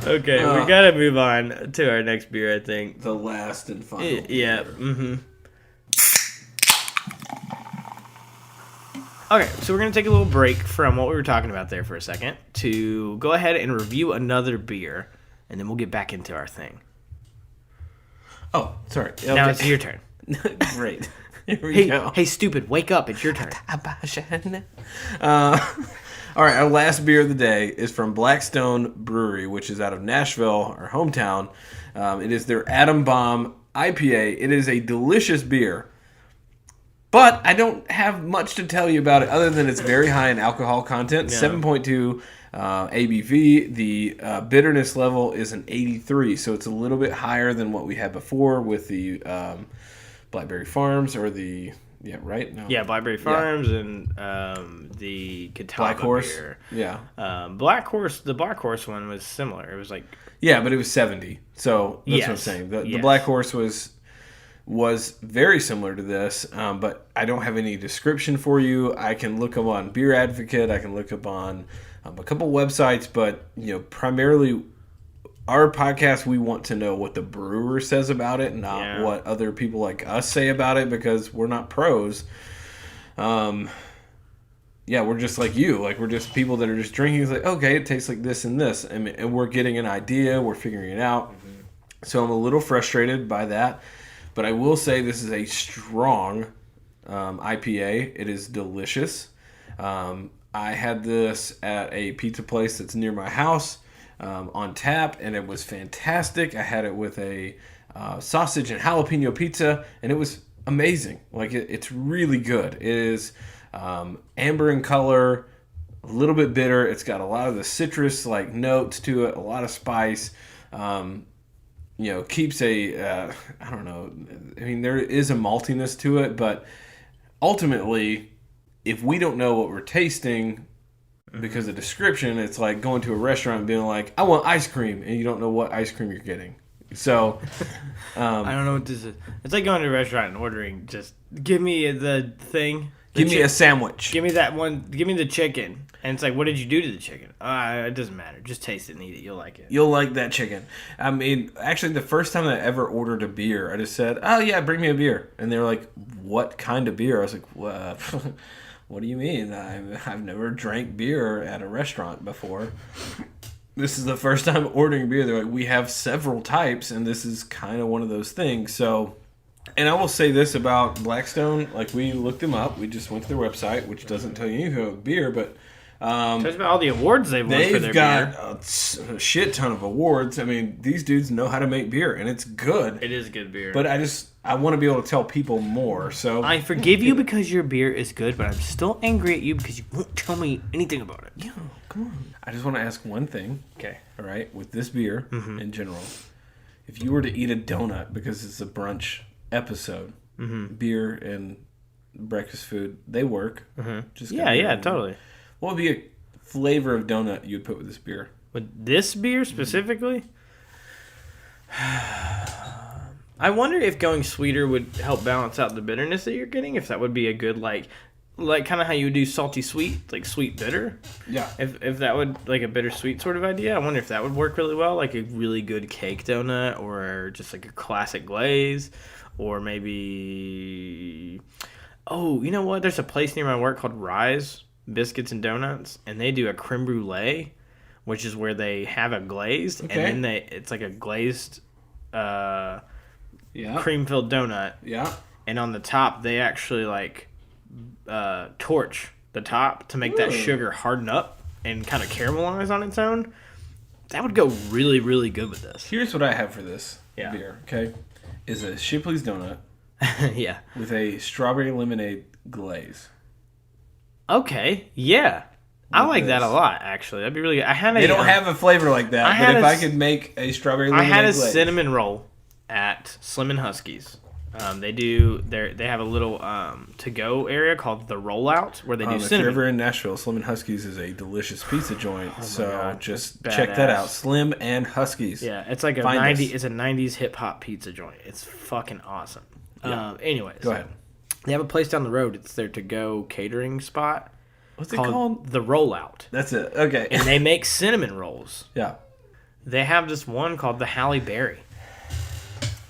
Okay, we gotta move on to our next beer, I think. The last and final. Yeah, mm-hmm. Okay, so we're going to take a little break from what we were talking about there for a second to go ahead and review another beer, and then we'll get back into our thing. Oh, sorry. Okay. Now it's your turn. Great. Here we go. Hey, stupid, wake up. It's your turn. All right, our last beer of the day is from Blackstone Brewery, which is out of Nashville, our hometown. It is their Atom Bomb IPA. It is a delicious beer. But I don't have much to tell you about it other than it's very high in alcohol content, 7.2 ABV. The bitterness level is an 83, so it's a little bit higher than what we had before with the Blackberry Farms or the... Yeah, right? No. Yeah, Blackberry Farms and the Catawba Black Horse beer. Yeah. The Black Horse one was similar. It was like... Yeah, but it was 70, so that's what I'm saying. The Black Horse was very similar to this, but I don't have any description for you. I can look up on Beer Advocate. I can look up on a couple websites, but primarily our podcast, we want to know what the brewer says about it, not what other people like us say about it, because we're not pros. We're just like you. Like, we're just people that are just drinking. It's like, okay, it tastes like this and this, and we're getting an idea. We're figuring it out. Mm-hmm. So I'm a little frustrated by that. But I will say this is a strong IPA. It is delicious. I had this at a pizza place that's near my house on tap, and it was fantastic. I had it with a sausage and jalapeno pizza, and it was amazing. Like, it's really good. It is amber in color, a little bit bitter. It's got a lot of the citrus like notes to it, a lot of spice. Keeps I don't know. I mean, there is a maltiness to it, but ultimately, if we don't know what we're tasting because of description, it's like going to a restaurant and being like, I want ice cream, and you don't know what ice cream you're getting. So, I don't know what this is. It's like going to a restaurant and ordering, just give me the thing. Give me a sandwich. Give me that one. Give me the chicken. And it's like, what did you do to the chicken? It doesn't matter. Just taste it and eat it. You'll like it. You'll like that chicken. I mean, actually, the first time I ever ordered a beer, I just said, "Oh yeah, bring me a beer." And they were like, "What kind of beer?" I was like, "What? What do you mean? I've never drank beer at a restaurant before. This is the first time ordering beer." They're like, "We have several types, and this is kind of one of those things." So, and I will say this about Blackstone: like, we looked them up. We just went to their website, which doesn't tell you anything about beer, but. Tell us about all the awards they've won for their got beer. a shit ton of awards. I mean, these dudes know how to make beer, and it's good. It is good beer. But I want to be able to tell people more. So I forgive you because your beer is good, but I'm still angry at you because you won't tell me anything about it. Yeah, come on. I just want to ask one thing. Okay. All right, with this beer in general, if you were to eat a donut because it's a brunch episode, beer and breakfast food, they work. Just Yeah, totally. What would be a flavor of donut you'd put with this beer? With this beer specifically? I wonder if going sweeter would help balance out the bitterness that you're getting. If that would be a good, like kind of how you would do salty sweet, like sweet bitter. Yeah. If that would, like a bittersweet sort of idea, I wonder if that would work really well. Like a really good cake donut or just like a classic glaze. Or maybe... Oh, you know what? There's a place near my work called Rise Biscuits and Donuts, and they do a creme brulee, which is where they have a glazed, and then it's like a glazed cream-filled donut. Yeah. And on the top, they actually like torch the top to make that sugar harden up and kind of caramelize on its own. That would go really, really good with this. Here's what I have for this beer, okay? Is a Shipley's donut yeah. with a strawberry lemonade glaze. Okay, yeah. I like that a lot, actually. That'd be really good. They don't have a flavor like that, but if I could make a strawberry lemonade glaze. I had a cinnamon roll at Slim and Husky's. They have a little to-go area called the Rollout where they do cinnamon. If you're ever in Nashville, Slim and Husky's is a delicious pizza joint. God, just check that out. Slim and Husky's. Yeah, it's like a 90s hip-hop pizza joint. It's fucking awesome. Yeah. Anyways. Go ahead. They have a place down the road. It's their to-go catering spot. What's it called? The Rollout. That's it. Okay. And they make cinnamon rolls. Yeah. They have this one called the Halle Berry.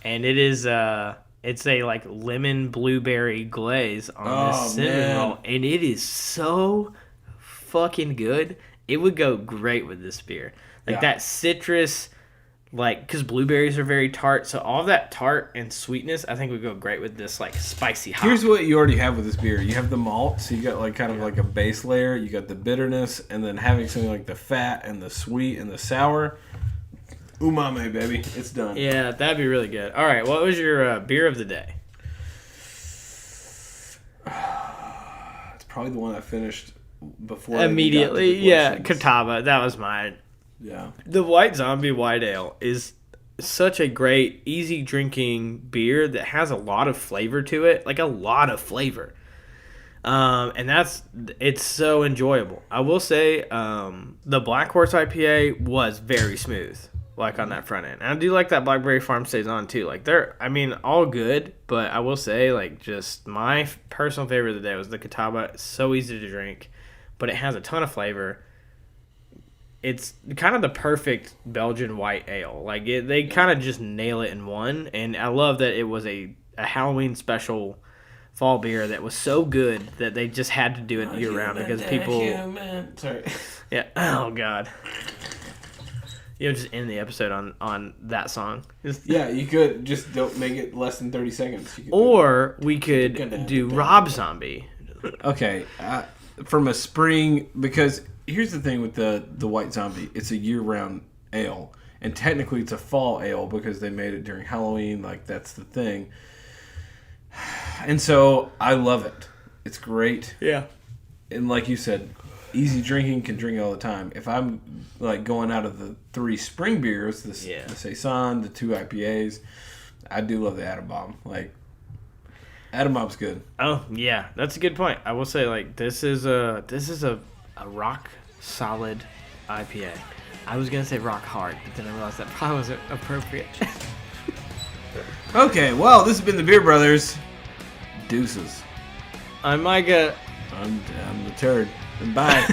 And it is it's a like lemon blueberry glaze on this cinnamon roll. And it is so fucking good. It would go great with this beer. Like that citrus, like, because blueberries are very tart, so all of that tart and sweetness I think would go great with this like spicy hop. Here's what you already have with this beer. You have the malt, so you got like kind of like a base layer. You got the bitterness, and then having something like the fat and the sweet and the sour. Umami, baby. It's done. Yeah, that'd be really good. All right, what was your beer of the day? It's probably the one I finished before. Immediately, yeah, Catawba. That was mine. Yeah. The White Zombie White Ale is such a great, easy drinking beer that has a lot of flavor to it, like a lot of flavor. And it's so enjoyable. I will say the Black Horse IPA was very smooth, like on that front end. And I do like that Blackberry Farm stays on too. Like all good, but I will say like just my personal favorite of the day was the Catawba. It's so easy to drink, but it has a ton of flavor. It's kind of the perfect Belgian white ale. Like they kind of just nail it in one. And I love that it was a Halloween special fall beer that was so good that they just had to do it year round because people. Sorry. Yeah. Oh God. Just end the episode on that song. Yeah, you could just don't make it less than 30 seconds. We could do Rob Zombie. Okay, from a spring, because here's the thing with the White Zombie. It's a year-round ale, and technically it's a fall ale because they made it during Halloween. Like, that's the thing. And so I love it. It's great. Yeah. And like you said, easy drinking, can drink it all the time. If I'm like going out of the 3 spring beers, the Saison, the 2 IPAs, I do love the Atom Bomb. Like, Atom Bomb's good. Oh yeah, that's a good point. I will say like this is a rock solid IPA. I was gonna say rock hard, but then I realized that probably wasn't appropriate. Okay, well, this has been the Beer Brothers. Deuces. I'm Micah. I'm the turd. And bye.